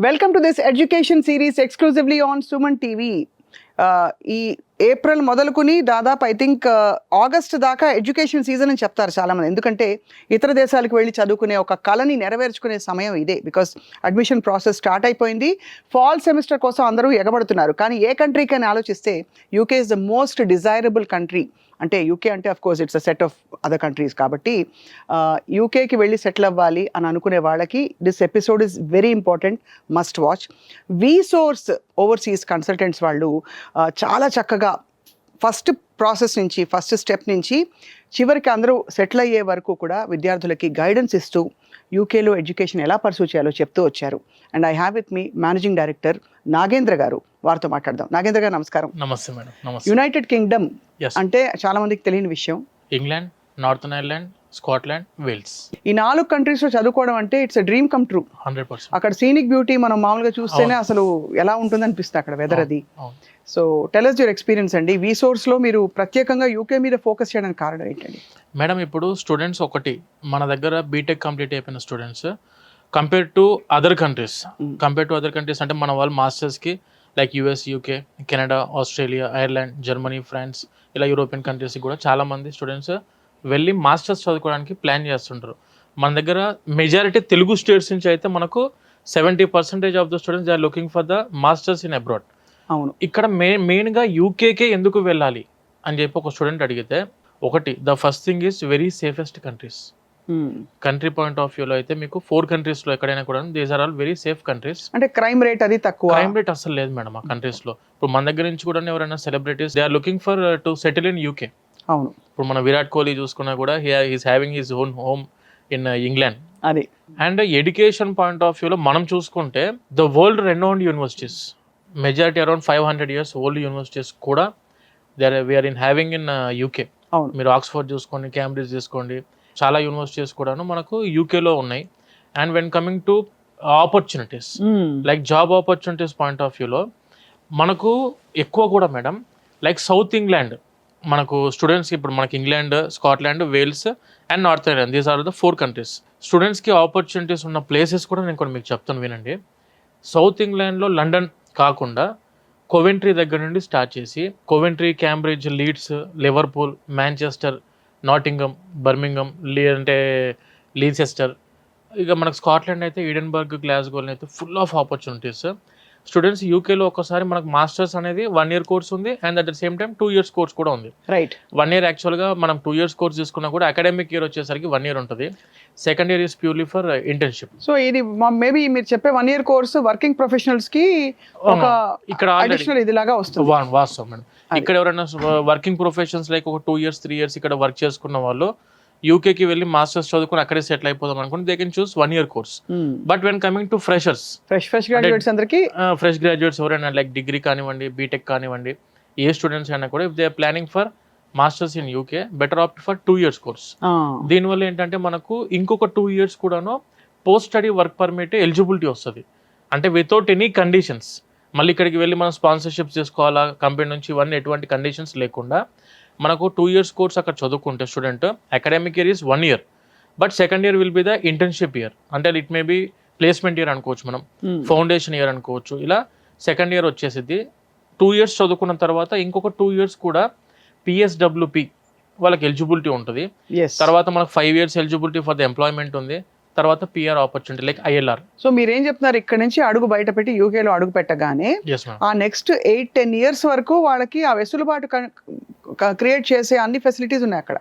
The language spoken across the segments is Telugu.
Welcome to this education series exclusively on Suman TV. ఈ ఏప్రిల్ మొదలుకుని దాదాపు ఐ థింక్ ఆగస్ట్ దాకా ఎడ్యుకేషన్ సీజన్ అని చెప్తారు చాలామంది. ఎందుకంటే ఇతర దేశాలకు వెళ్ళి చదువుకునే ఒక కళని నెరవేర్చుకునే సమయం ఇదే. బికాస్ అడ్మిషన్ ప్రాసెస్ స్టార్ట్ అయిపోయింది. ఫాల్ సెమిస్టర్ కోసం అందరూ ఎగబడుతున్నారు. కానీ ఏ కంట్రీకి అని ఆలోచిస్తే UK is the most desirable country. అంటే యూకే అంటే of course it's a set of other countries. కాబట్టి యూకేకి వెళ్ళి సెటిల్ అవ్వాలి అని అనుకునే వాళ్ళకి this episode is very important, must watch. వీసోర్స్ overseas consultants వాళ్ళు చాలా చక్కగా ఫస్ట్ ప్రాసెస్ నుంచి, ఫస్ట్ స్టెప్ నుంచి చివరికి అందరూ సెటిల్ అయ్యే వరకు కూడా విద్యార్థులకి గైడెన్స్ ఇస్తూ యూకేలో ఎడ్యుకేషన్ ఎలా పర్సూ చేయాలో చెప్తూ వచ్చారు. And I have with me managing director Nagendra గారు. వారితో మాట్లాడదాం. నాగేంద్ర గారు నమస్కారం. నమస్తే మేడం. నమస్తే. యునైటెడ్ కింగ్డమ్ అంటే చాలా మందికి తెలియని విషయం. England, northern Ireland, Scotland, Wales, ఈ 4 కంట్రీస్ లో చదువుకోవడం అంటే ఇట్స్ డ్రీమ్ కమ్ ట్రూ. 100%. అక్కడ సీనిక్ బ్యూటీ మనం మామూలుగా చూస్తేనే అసలు ఎలా ఉంటుంది అనిపిస్తుంది అక్కడ వెదర్ అది. So tell us your experience అండి. వీసోర్స్ లో మీరు ప్రత్యేకంగా యూకే మీద ఫోకస్ చేయడానికి కారణం ఏంటండి? మేడం, ఇప్పుడు స్టూడెంట్స్ ఒకటి మన దగ్గర బీటెక్ కంప్లీట్ అయిపోయిన students compare to other countries అంటే మన వాళ్ళు మాస్టర్స్కి like US, UK, Canada, Australia, Ireland, Germany, France ఇలా యూరోపియన్ కంట్రీస్కి కూడా చాలామంది స్టూడెంట్స్ వెళ్ళి మాస్టర్స్ చదువుకోవడానికి ప్లాన్ చేస్తుంటారు. మన దగ్గర మెజారిటీ తెలుగు స్టేట్స్ నుంచి అయితే మనకు 70% of the students they are looking for the masters in abroad. అవును. ఇక్కడ మెయిన్గా యూకేకే ఎందుకు వెళ్ళాలి అని చెప్పి ఒక స్టూడెంట్ అడిగితే, ఒకటి the first thing is very safest countries. Country point of వ్యూలో అయితే మీకు 4 కంట్రీస్లో ఎక్కడైనా కూడా these are all very safe countries. అంటే క్రైమ్ రేట్ అది తక్కువ. క్రైమ్ రేట్ అసలు లేదు మేడం ఆ కంట్రీస్లో. ఇప్పుడు మన దగ్గర నుంచి కూడా ఎవరైనా celebrities they are looking for to settle in UK. అవును. ఇప్పుడు మన విరాట్ కోహ్లీ చూసుకున్నా కూడా he's having his own home in England. అది. అండ్ ఎడ్యుకేషన్ పాయింట్ ఆఫ్ వ్యూలో మనం చూసుకుంటే the world renowned universities majority around 500 years old universities కూడా we are in having in UK. అవును. మీరు ఆక్స్ఫర్డ్ చూసుకోండి, క్యాంబ్రిడ్జ్ చూసుకోండి, చాలా యూనివర్సిటీస్ కూడాను మనకు యూకేలో ఉన్నాయి. And when coming to opportunities like job opportunities point of వ్యూలో మనకు ఎక్కువ కూడా మేడం లైక్ సౌత్ ఇంగ్లాండ్ మనకు స్టూడెంట్స్కి ఇప్పుడు మనకి England, Scotland, Wales and north Ireland these are the 4 countries. స్టూడెంట్స్కి ఆపర్చునిటీస్ ఉన్న ప్లేసెస్ కూడా నేను కొన్ని మీకు చెప్తాను వినండి. సౌత్ ఇంగ్లాండ్లో లండన్ కాకుండా కోవెంట్రీ దగ్గర నుండి స్టార్ట్ చేసి Coventry, Cambridge, leads, Liverpool, Manchester, నాటింగమ్, Birmingham, అంటే లీసెస్టర్, ఇక మనకు స్కాట్లాండ్ అయితే ఈడెన్బర్గ్, గ్లాస్గోలో అయితే ఫుల్ ఆఫ్ ఆపర్చునిటీస్. స్టూడెంట్స్ యూకేలో ఒక్కసారి మనకు మాస్టర్స్ అనేది 1 year కోర్స్ ఉంది and at the same time 2 years course కూడా ఉంది. రైట్. 1 year యాక్చువల్గా మనం 2 years కోర్స్ తీసుకున్నా కూడా అకాడమిక్ ఇయర్ వచ్చేసరికి 1 year ఉంటుంది. Second year is purely for internship. So ఇది మేబీ మీరు చెప్పే 1 year కోర్స్ వర్కింగ్ ప్రొఫెషనల్స్ కి ఒక ఇక్కడ అడిషనల్ ఇదిలాగా వస్తుంది. వాస్తవం మేడం. ఇక్కడ ఎవరైనా వర్కింగ్ ప్రొఫెషన్స్ లైక్ ఒక 2 years 3 years ఇక్కడ వర్క్ చేసుకున్న వాళ్ళు యూకేకి వెళ్ళి మాస్టర్స్ చదువుకుని అక్కడే సెటిల్ అయిపోదాం అనుకుంటే they can choose 1 year course. But when coming to freshers, fresh graduates అందరికి, ఫ్రెష్ గ్రాడ్యుయేట్స్ ఎవరైనా లైక్ డిగ్రీ కానివ్వండి, బీటెక్ కానివ్వండి, ఏ స్టూడెంట్స్ అయినా కూడా if they are planning for masters in UK better opt for 2 years course. దీనివల్ల ఏంటంటే మనకు ఇంకొక 2 years కూడాను post study work permit eligibility వస్తుంది. అంటే వితౌట్ ఎనీ కండిషన్స్ మళ్ళీ ఇక్కడికి వెళ్ళి మనం స్పాన్సర్షిప్స్ చేసుకోవాలా కంపెనీ నుంచి, ఇవన్నీ ఎటువంటి కండిషన్స్ లేకుండా మనకు 2 years కోర్స్ అక్కడ చదువుకుంటే student academic year is 1 year but second year will be the internship year. అంటే it may be placement year అనుకోవచ్చు, మనం ఫౌండేషన్ ఇయర్ అనుకోవచ్చు. ఇలా సెకండ్ ఇయర్ వచ్చేసింది. 2 years చదువుకున్న తర్వాత ఇంకొక 2 years కూడా PSWP వాళ్ళకి ఎలిజిబిలిటీ ఉంటుంది. తర్వాత మనకు 5 years eligibility for the employment ఉంది. తర్వాత PR opportunity like ILR. So మీరేం చెప్తున్నారు, ఇక్కడ నుంచి అడుగు బయట పెట్టి యూకేలో అడుగు పెట్టగానే ఆ నెక్స్ట్ 8-10 years వరకు వాళ్ళకి ఆ వెసులుబాటు క్రియేట్ చేసే అన్ని ఫెసిలిటీస్ ఉన్నాయి అక్కడ,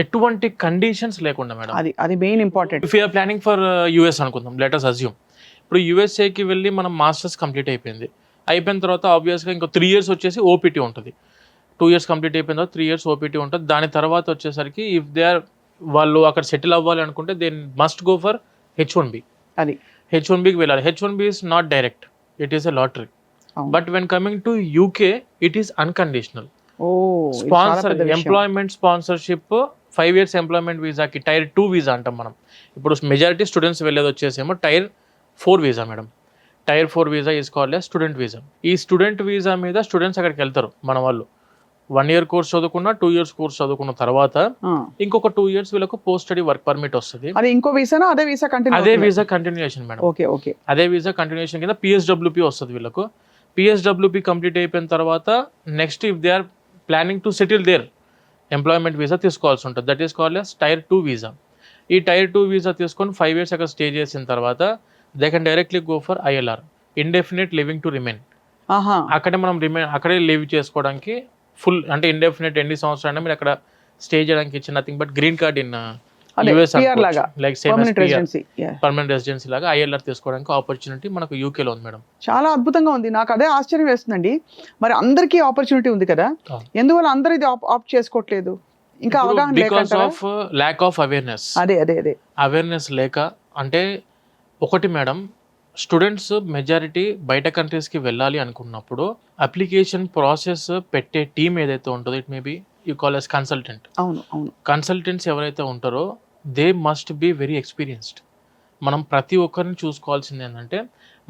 ఎటువంటి కండిషన్స్ లేకుండా మేడం. అది main important. If you are planning for US అనుకుందాం, లెట్ us అస్యూమ్ ఇప్పుడు USAకి వెళ్ళి మనం మాస్టర్స్ కంప్లీట్ అయిపోయిన తర్వాత ఆబ్వియస్గా ఇంకో 3 years వచ్చేసి OPT ఉంటుంది. 2 years కంప్లీట్ అయిపోయిన తర్వాత 3 years OPT ఉంటుంది. దాని తర్వాత వచ్చేసరికి ఇఫ్ దే ఆర్ వాళ్ళు అక్కడ సెటిల్ అవ్వాలి అనుకుంటే they must go for H1B. అది H1Bకి వెళ్ళాలి. H1B is not direct, it is a lottery. But when coming to UK it is unconditional. Sponsor employment sponsorship 5 years employment వీసాకి Tier 2 వీసా అంటాం మనం. ఇప్పుడు మెజారిటీ స్టూడెంట్స్ వెళ్ళేది వచ్చేసేమో Tier 4 visa madam. Tier 4 visa is called a student visa. ఈ స్టూడెంట్ వీసా మీద స్టూడెంట్స్ అక్కడికి వెళ్తారు మన వాళ్ళు. 1 year కోర్స్ చదువుకున్న 2 years కోర్స్ చదువుకున్న తర్వాత ఇంకొక 2 years వీళ్ళకు పోస్ట్ స్టడీ వర్క్ పర్మిట్ వస్తుంది. అది ఇంకో వీసానా అదే వీసా కంటిన్యూ? అదే visa continuation madam. Okay okay. అదే వీసా కంటిన్యూషన్ కింద పిఎస్డబ్ల్యూపీ వస్తుంది వీళ్ళకు. పిఎస్డబ్ల్యూపీ కంప్లీట్ అయిపోయిన తర్వాత next if they are planning to settle there employment visa తీసుకోవాల్సి ఉంటుంది. That is called as tier 2 visa. ఈ టైర్ 2 వీసా తీసుకొని 5 years అక్కడ స్టే చేసిన తర్వాత they can directly go for ILR, indefinite living to remain. అక్కడే మనం అక్కడే లివ్ చేసుకోవడానికి ఫుల్ అంటే ఇండెఫినెట్ ఎన్ని సంవత్సరాలు మీరు అక్కడ స్టే చేయడానికి ఇచ్చిన nothing but green card in US like permanent residency లాగా ఐఎల్ఆర్ తీసుకోవడానికి ఆపర్చునిటీ మనకు యూకేలో ఉంది మేడం. చాలా అద్భుతంగా ఉంది. నాకు అదే ఆశ్చర్యం వేస్తుందండి. మరి అందరికీ ఆపర్చునిటీ ఉంది కదా, ఎందువల్ల అందరూ ఇది ఆప్ట్ చేసుకోవట్లేదు? ఇంకా అవగాహన because of lack of awareness. అదే అదే అదే అవేర్నెస్ లేక. అంటే ఒకటి మేడం, స్టూడెంట్స్ మెజారిటీ బయట కంట్రీస్కి వెళ్ళాలి అనుకున్నప్పుడు అప్లికేషన్ ప్రాసెస్ పెట్టే టీమ్ ఏదైతే ఉంటుందో, it may be you call as consultant. అవును అవును. కన్సల్టెంట్స్ ఎవరైతే ఉంటారో they must be very experienced. మనం ప్రతి ఒక్కరిని చూసుకోవాల్సింది ఏంటంటే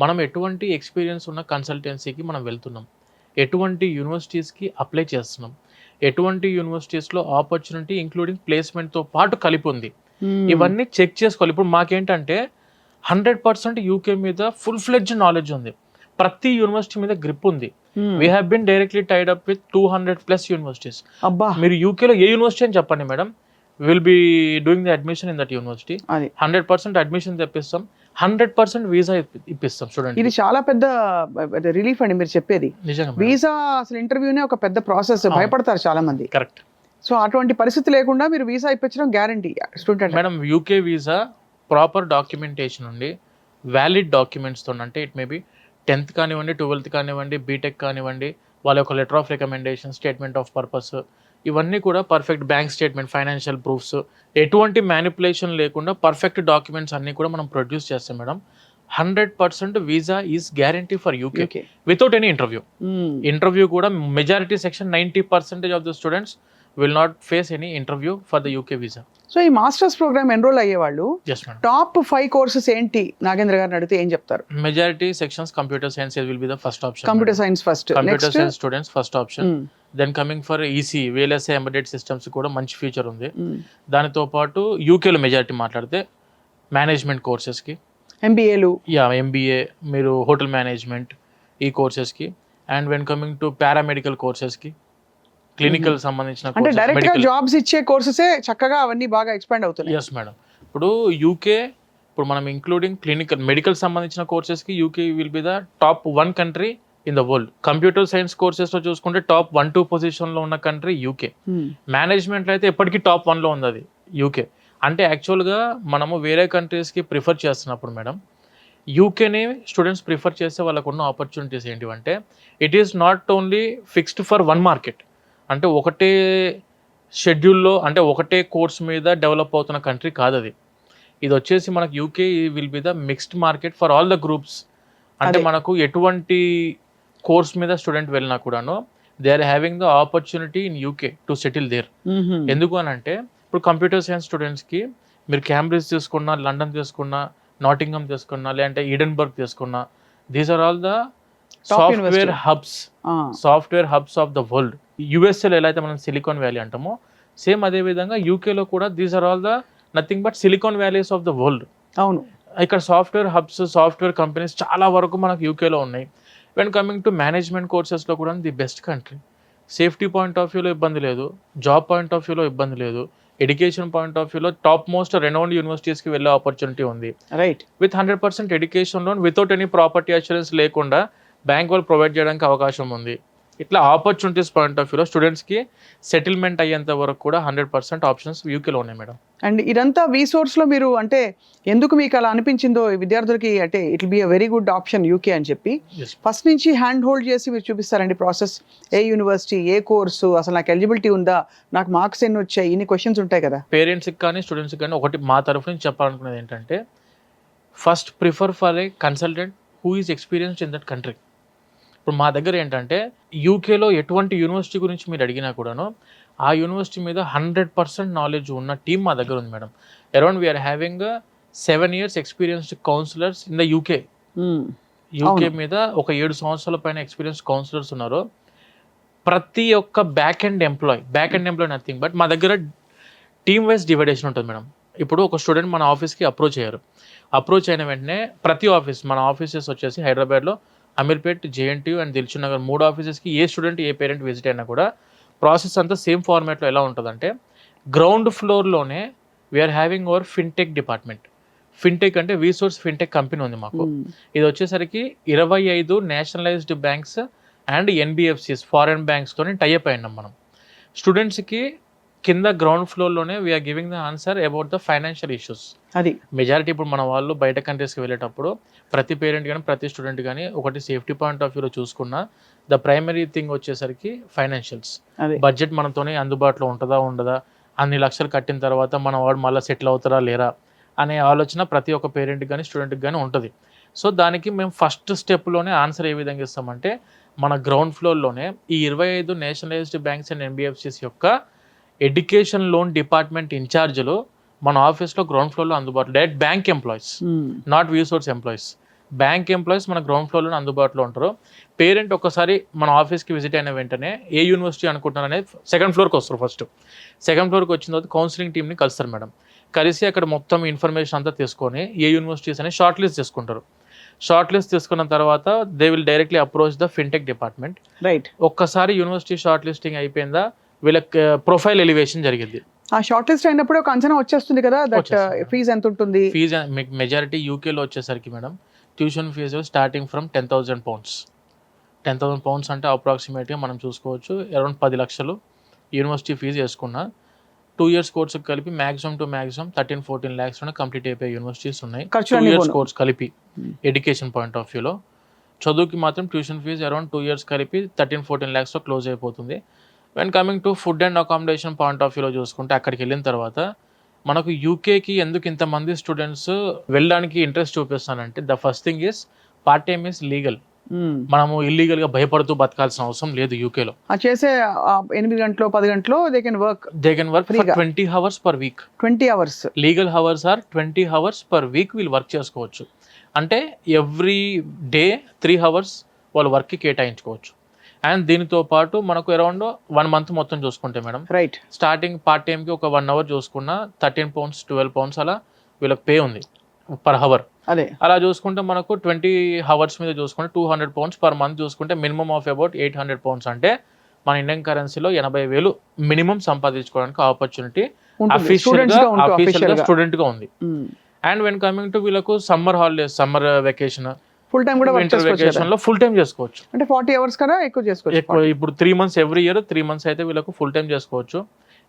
మనం ఎటువంటి ఎక్స్పీరియన్స్ ఉన్న కన్సల్టెన్సీకి మనం వెళ్తున్నాం, ఎటువంటి యూనివర్సిటీస్కి అప్లై చేస్తున్నాం, ఎటువంటి యూనివర్సిటీస్లో ఆపర్చునిటీ ఇంక్లూడింగ్ ప్లేస్మెంట్తో పాటు కలిపి ఉంది, ఇవన్నీ చెక్ చేసుకోవాలి. ఇప్పుడు మాకేంటంటే 100% యూకే మీద ఫుల్ ఫ్లెడ్జ్ నాలెడ్జ్ ఉంది, ప్రతి యూనివర్సిటీ మీద గ్రిప్ ఉంది. We have been directly tied up with 200+ universities. మీరు యూకేలో ఏ యూనివర్సిటీ అని చెప్పండి madam, will be doing the admission in that university. 100% admission తెప్పిస్తాం, 100% వీసా ఇప్పిస్తాం స్టూడెంట్. ఇది చాలా పెద్ద రిలీఫ్ అండి మీరు చెప్పేది. నిజంగా వీసా అసలు ఇంటర్వ్యూనే ఒక పెద్ద ప్రాసెస్, భయపడతారు చాలా మంది. కరెక్ట్. సో అటువంటి పరిస్థితి లేకుండా మీరు వీసా ఇప్పించడం guarantee student. Madam UK visa proper documentation ఉండి వ్యాలిడ్ డాక్యుమెంట్స్తో, అంటే ఇట్ మే బి 10th కానివ్వండి, 12th కానివ్వండి, బీటెక్ కానివ్వండి, వాళ్ళ యొక్క letter of recommendation, statement of purpose, ఇవన్నీ కూడా perfect bank statement, financial proofs, ఎటువంటి మ్యానిపులేషన్ లేకుండా పర్ఫెక్ట్ డాక్యుమెంట్స్ అన్నీ కూడా మనం ప్రొడ్యూస్ చేస్తాం madam. 100% visa is guarantee for UK without any interview. Interview కూడా majority section 90% of the students will not face any interview for the UK visa. So ఈ మాస్టర్స్ ప్రోగ్రామ్ ఎన్రోల్ అయ్యేవాళ్ళు టాప్ 5 కోర్సెస్ ఏంటి నాగేంద్ర గారిని అడిగితే ఏం చెప్తారు? Majority sections computer science will be the first option. Computer science first, computer science students first option. Then coming for EC, VLSI embedded systems కూడా మంచి ఫ్యూచర్ ఉంది. దానితో పాటు యూకేలో మెజారిటీ మాట్లాడితే మేనేజ్మెంట్ కోర్సెస్కి, MBAలు, MBA, మీరు హోటల్ మేనేజ్మెంట్, ఈ కోర్సెస్కి. And when coming to paramedical కోర్సెస్కి, క్లినికల్ సంబంధించిన, అంటే డైరెక్ట్ గా జాబ్స్ ఇచ్చే కోర్సెసే చక్కగా అవన్నీ బాగా ఎక్స్పాండ్ అవుతున్నాయి. Yes madam. ఇప్పుడు యూకే, ఇప్పుడు మనం ఇంక్లూడింగ్ క్లినికల్ మెడికల్ సంబంధించిన కోర్సెస్కి UK will be the top 1 country in the world. Computer science కోర్సెస్లో చూసుకుంటే టాప్ 1-2 పొజిషన్లో ఉన్న కంట్రీ యూకే. మేనేజ్మెంట్లో అయితే ఎప్పటికీ టాప్ 1లో ఉంది అది యూకే. అంటే యాక్చువల్గా మనము వేరే కంట్రీస్కి ప్రిఫర్ చేస్తున్నప్పుడు మేడం, యూకేని స్టూడెంట్స్ ప్రిఫర్ చేస్తే వాళ్ళకు ఉన్న ఆపర్చునిటీస్ ఏంటివంటే it is not only fixed for one market. అంటే ఒకటే షెడ్యూల్లో, అంటే ఒకటే కోర్స్ మీద డెవలప్ అవుతున్న కంట్రీ కాదు అది. ఇది వచ్చేసి మనకు UK will be the mixed market for all the groups. అంటే మనకు ఎటువంటి కోర్స్ మీద స్టూడెంట్ వెళ్ళినా కూడాను they are having the opportunity in UK to settle there. ఎందుకు అని అంటే ఇప్పుడు కంప్యూటర్ సైన్స్ స్టూడెంట్స్కి మీరు క్యాంబ్రిడ్జ్ తీసుకున్నా, లండన్ తీసుకున్నా, నాటింగమ్ తీసుకున్నా, లేదంటే ఈడెన్బర్గ్ తీసుకున్నా, these are all the software hubs of the world. యుఎస్ఏలో ఎలా అయితే మనం సిలికాన్ వ్యాలీ అంటామో, సేమ్ అదే విధంగా యూకేలో కూడా these are all the nothing but silicon valleys of the world. అవును, ఇక్కడ సాఫ్ట్వేర్ హబ్స్, సాఫ్ట్వేర్ కంపెనీస్ చాలా వరకు మనకు యూకేలో ఉన్నాయి. వెన్ కమింగ్ టు మేనేజ్మెంట్ కోర్సెస్లో కూడా the best country. Safety point of వ్యూలో ఇబ్బంది లేదు, జాబ్ పాయింట్ ఆఫ్ వ్యూలో ఇబ్బంది లేదు, ఎడ్యుకేషన్ పాయింట్ ఆఫ్ వ్యూలో టాప్ మోస్ట్ రెనౌండ్ యూనివర్సిటీస్కి వెళ్ళే ఆపర్చునిటీ ఉంది. Right. With 100% education loan, without any property assurance లేకుండా బ్యాంక్ వాళ్ళు ప్రొవైడ్ చేయడానికి అవకాశం ఉంది. ఇట్లా ఆపర్చునిటీస్ పాయింట్ ఆఫ్ వ్యూలో స్టూడెంట్స్కి సెటిల్మెంట్ అయ్యేంత వరకు కూడా 100% ఆప్షన్స్ యూకేలో ఉన్నాయి మేడం. అండ్ ఇదంతా వీసోర్స్లో మీరు అంటే ఎందుకు మీకు అలా అనిపించిందో విద్యార్థులకి, అంటే it will be a very good option UK అని చెప్పి ఫస్ట్ నుంచి హ్యాండ్ హోల్డ్ చేసి మీరు చూపిస్తారండి ప్రాసెస్? ఏ యూనివర్సిటీ, ఏ కోర్సు, అసలు నాకు ఎలిజిబిలిటీ ఉందా, నాకు మార్క్స్ ఎన్ని వచ్చాయి, ఇన్ని క్వశ్చన్స్ ఉంటాయి కదా. పేరెంట్స్కి కానీ స్టూడెంట్స్కి కానీ ఒకటి మా తరఫు నుంచి చెప్పాలనుకునేది ఏంటంటే, first prefer for a consultant who is experienced in that country. ఇప్పుడు మా దగ్గర ఏంటంటే యూకేలో ఎటువంటి యూనివర్సిటీ గురించి మీరు అడిగినా కూడాను ఆ యూనివర్సిటీ మీద 100% నాలెడ్జ్ ఉన్న టీం మా దగ్గర ఉంది madam. Around we are having 7 years experienced counsellors in the UK. UK మీద ఒక 7 సంవత్సరాల పైన ఎక్స్పీరియన్స్ కౌన్సిలర్స్ ఉన్నారు. ప్రతి ఒక్క back end employee nothing but మా దగ్గర టీమ్ వైజ్ డివైడేషన్ ఉంటుంది మేడం. ఇప్పుడు ఒక స్టూడెంట్ మన ఆఫీస్కి అప్రోచ్ అయిన వెంటనే ప్రతి ఆఫీస్, మన ఆఫీసెస్ వచ్చేసి హైదరాబాద్లో అమీర్పేట్, జేఎన్టీయూ అండ్ దిల్సుఖ్ నగర్ 3 ఆఫీసెస్కి ఏ స్టూడెంట్ ఏ పేరెంట్ విజిట్ అయినా కూడా ప్రాసెస్ అంతా సేమ్ ఫార్మాట్లో ఎలా ఉంటుందంటే, గ్రౌండ్ ఫ్లోర్లోనే we're having our fintech department. Fintech అంటే వీసోర్స్ ఫిన్టెక్ కంపెనీ ఉంది మాకు. ఇది వచ్చేసరికి 25 nationalised banks and NBFCs foreign బ్యాంక్స్తో టైఅప్ అయినాం మనం. స్టూడెంట్స్కి కింద గ్రౌండ్ ఫ్లోర్లోనే we're giving the answer about the financial issues. అది మెజారిటీ ఇప్పుడు మన వాళ్ళు బయట కంట్రీస్కి వెళ్ళేటప్పుడు ప్రతి పేరెంట్ కానీ ప్రతి స్టూడెంట్ కానీ ఒకటి సేఫ్టీ పాయింట్ ఆఫ్ వ్యూలో చూసుకున్న ద ప్రైమరీ థింగ్ వచ్చేసరికి ఫైనాన్షియల్స్. బడ్జెట్ మనతోనే అందుబాటులో ఉంటుందా ఉండదా, అన్ని లక్షలు కట్టిన తర్వాత మన వాడు మళ్ళీ సెటిల్ అవుతారా లేరా అనే ఆలోచన ప్రతి ఒక్క పేరెంట్కి కానీ స్టూడెంట్కి కానీ ఉంటుంది. సో దానికి మేము ఫస్ట్ స్టెప్లోనే ఆన్సర్ ఏ విధంగా ఇస్తామంటే, మన గ్రౌండ్ ఫ్లోర్లోనే ఈ 25 నేషనలైజ్డ్ బ్యాంక్స్ అండ్ ఎన్బిఎఫ్సిస్ యొక్క ఎడ్యుకేషన్ లోన్ డిపార్ట్మెంట్ ఇన్ఛార్జ్లు మన ఆఫీస్లో గ్రౌండ్ ఫ్లోర్లో అందుబాటులో, direct bank employees, not వీసోర్స్ employees, bank employees మన గ్రౌండ్ ఫ్లోర్లో అందుబాటులో ఉంటారు. పేరెంట్ ఒక్కసారి మన ఆఫీస్కి విజిట్ అయిన వెంటనే ఏ యూనివర్సిటీ అనుకుంటున్నారు అనేది సెకండ్ ఫ్లోర్కి వస్తారు. ఫస్ట్ సెకండ్ ఫ్లోర్కి వచ్చిన తర్వాత కౌన్సిలింగ్ టీమ్ని కలుస్తారు మేడం. కలిసి అక్కడ మొత్తం ఇన్ఫర్మేషన్ అంతా తీసుకొని ఏ యూనివర్సిటీస్ అని షార్ట్ లిస్ట్ చేసుకుంటారు. షార్ట్ లిస్ట్ తీసుకున్న తర్వాత they will directly approach the fintech department. Right. ఒక్కసారి యూనివర్సిటీ షార్ట్ లిస్టింగ్ అయిపోయిందా, వీళ్ళకి ప్రొఫైల్ ఎలివేషన్ జరిగింది. ఆ షార్ట్ లిస్ట్ అయినప్పుడు ఒక అంచనా వచ్చేస్తుంది కదా, దట్ ఫీజు ఎంత ఉంటుంది? ఫీజు మెజారిటీ యూకేలో వచ్చేసరికి madam tuition fees starting from 10,000 pounds. 10,000 pounds అంటే అప్రాక్సిమేట్గా మనం చూసుకోవచ్చు అరౌండ్ 10 లక్షలు యూనివర్సిటీ ఫీజు వేసుకున్న 2 years కోర్సుకి కలిపి మ్యాక్సిమం 13-14 lakhs కంప్లీట్ అయిపోయే యూనివర్సిటీస్ ఉన్నాయి. 2 years కోర్స్ కలిపి ఎడ్యుకేషన్ పాయింట్ ఆఫ్ వ్యూలో. చదువుకి మాత్రం ట్యూషన్ ఫీజు అరౌండ్ 2 years కలిపి 13-14 lakhsతో క్లోజ్ అయిపోతుంది. When coming to food and accommodation point of వ్యూలో చూసుకుంటే, అక్కడికి వెళ్ళిన తర్వాత మనకు యూకేకి ఎందుకు ఇంతమంది స్టూడెంట్స్ వెళ్ళడానికి ఇంట్రెస్ట్ చూపిస్తానంటే, the first thing is part time is legal. మనము ఇల్లీగల్ గా భయపడుతూ బతకాల్సిన అవసరం లేదు యూకేలో. చేసే 8 గంటలు 10 గంటలు they can work for 20 hours per week. 20 hours legal hours are 20 hours per week వీళ్ళు వర్క్ చేసుకోవచ్చు. అంటే ఎవ్రీ డే 3 hours వాళ్ళు వర్క్కి కేటాయించుకోవచ్చు. అండ్ దీనితో పాటు మనకు అరౌండ్ 1 month మొత్తం చూసుకుంటే మేడం, రైట్, స్టార్టింగ్ పార్ట్ టైంకి ఒక 1 hour చూసుకున్న 13 pounds 12 pounds అలా వీళ్ళకి పే ఉంది పర్ హవర్. అదే అలా చూసుకుంటే మనకు 20 hours మీద చూసుకుంటే 200 pounds per month చూసుకుంటే మినిమం ఆఫ్ అబౌట్ 800 pounds అంటే మన ఇండియన్ కరెన్సీలో 80,000 మినిమం సంపాదించుకోవడానికి ఆపర్చునిటీ అఫీషియల్ గా స్టూడెంట్ గా ఉంది. అండ్ వెన్ కమింగ్ టు వీళ్ళకు summer holidays, summer vacation, full time కూడా వింటర్ వెకేషన్ లో ఫుల్ టైం చేసుకోవచ్చు. అంటే 40 hours కన్నా ఎక్కువ చేసుకోవచ్చు. ఇప్పుడు 3 months ఎవ్రీ ఇయర్ 3 months అయితే వీళ్ళకు ఫుల్ టైం చేసుకోవచ్చు.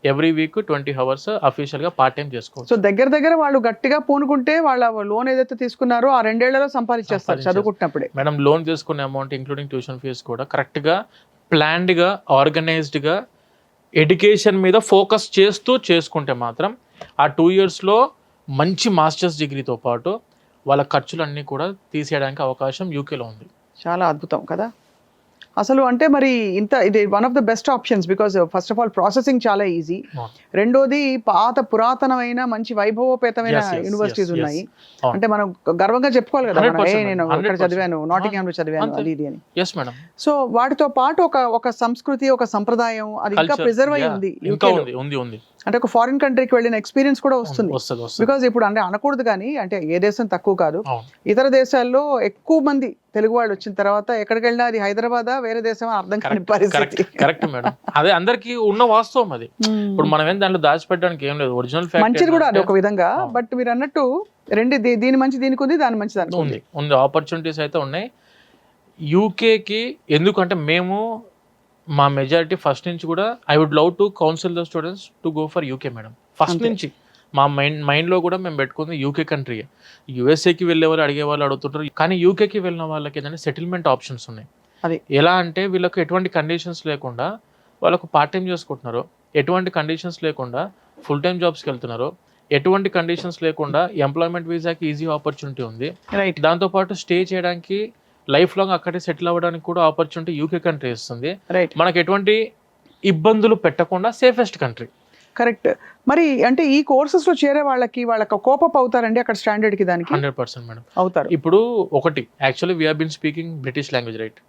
ఎవ్రీ వీక్ 20 hours అఫీషియల్ గా పార్ట్ టైం చేసుకోవచ్చు. సో దగ్గర వాళ్ళు గట్టిగా పూనుకుంటే వాళ్ళ లోన్ ఏదైతే తీసుకున్నారో ఆ 2 ఏళ్లలో సంపాదించేస్తారు చదువుకుంటున్నప్పుడే. మేడం లోన్ తీసుకునే అమౌంట్ ఇంక్లూడింగ్ ట్యూషన్ ఫీజు కూడా కరెక్ట్ గా ప్లాన్డ్ గా ఆర్గనైజ్డ్ గా ఎడ్యుకేషన్ మీద ఫోకస్ చేస్తూ చేసుకుంటే మాత్రం ఆ 2 years లో మంచి మాస్టర్స్ డిగ్రీతో పాటు వాళ్ళ ఖర్చులన్నీ కూడా తీసేయడానికి అవకాశం యూకేలో ఉంది. చాలా అద్భుతం కదా అసలు. అంటే మరి ఇది one of the best options because first of all processing చాలా ఈజీ, రెండోది పురాతనమైన మంచి వైభవోపేతమైన యూనివర్సిటీస్ ఉన్నాయి. అంటే మనం గర్వంగా చెప్పుకోవాలి కదా, నేను ఇక్కడ చదివాను, నాటింగ్హామ్ లో చదివాను అది ఇది అని. సో వాటితో పాటు ఒక సంస్కృతి, ఒక సంప్రదాయం అది ఇంకా ప్రిజర్వ్ అయి ఉంది. అంటే ఒక ఫారిన్ కంట్రీకి వెళ్ళిన ఎక్స్పీరియన్స్ కూడా వస్తుంది. బికాజ్ ఇప్పుడు అంటే అనకూడదు కానీ, అంటే ఏ దేశం తక్కువ కాదు, ఇతర దేశాల్లో ఎక్కువ మంది తెలుగు వాళ్ళు వచ్చిన తర్వాత ఎక్కడికి వెళ్ళినా అది హైదరాబాద్ వేరే దేశం అర్థం కాని పరిస్థితి. కరెక్ట్ మేడం, అదే అందరికి ఉన్న వాస్తవం అది. ఇప్పుడు మనం ఏం దాంట్లో దాచిపెట్టడానికి ఏం లేదు, ఒరిజినల్ ఫ్యాక్ట్ మంచిది కూడా అది ఒక విధంగా. బట్ మీరు అన్నట్టు దీని మంచి దీనికి ఉంది, దాని మంచి దానికి ఉంది. ఆపర్చునిటీస్ అయితే ఉన్నాయి యూకేకి. ఎందుకంటే మేము మా మెజారిటీ ఫస్ట్ నుంచి కూడా I would love to counsel the students to go for UK madam. First నుంచి మా మైండ్లో కూడా మేము పెట్టుకుంది యూకే కంట్రీ. యూఎస్ఏకి వెళ్ళే వాళ్ళు అడిగే వాళ్ళు అడుగుతుంటారు, కానీ యూకేకి వెళ్ళిన వాళ్ళకి ఏంటంటే సెటిల్మెంట్ ఆప్షన్స్ ఉన్నాయి. అది ఎలా అంటే వీళ్ళకి ఎటువంటి కండిషన్స్ లేకుండా వాళ్ళకు పార్ట్ టైం చేసుకుంటున్నారు, ఎటువంటి కండిషన్స్ లేకుండా ఫుల్ టైం జాబ్స్కి వెళ్తున్నారు, ఎటువంటి కండిషన్స్ లేకుండా ఎంప్లాయ్మెంట్ వీసాకి ఈజీ ఆపర్చునిటీ ఉంది. దాంతోపాటు స్టే చేయడానికి, లైఫ్ లాంగ్ అక్కడే సెటిల్ అవ్వడానికి కూడా ఆపర్చునిటీ యూకే కంట్రీ ఇస్తుంది. మనకు ఎటువంటి ఇబ్బందులు పెట్టకుండా సేఫెస్ట్ కంట్రీ. కరెక్ట్. మరి అంటే ఈ కోర్సెస్ లో చేరే వాళ్ళకి కోపప్ అవుతారండి అక్కడ స్టాండర్డ్ కి? దానికి 100% మేడం అవుతారు. ఇప్పుడు ఒకటి actually we have been speaking British language, right?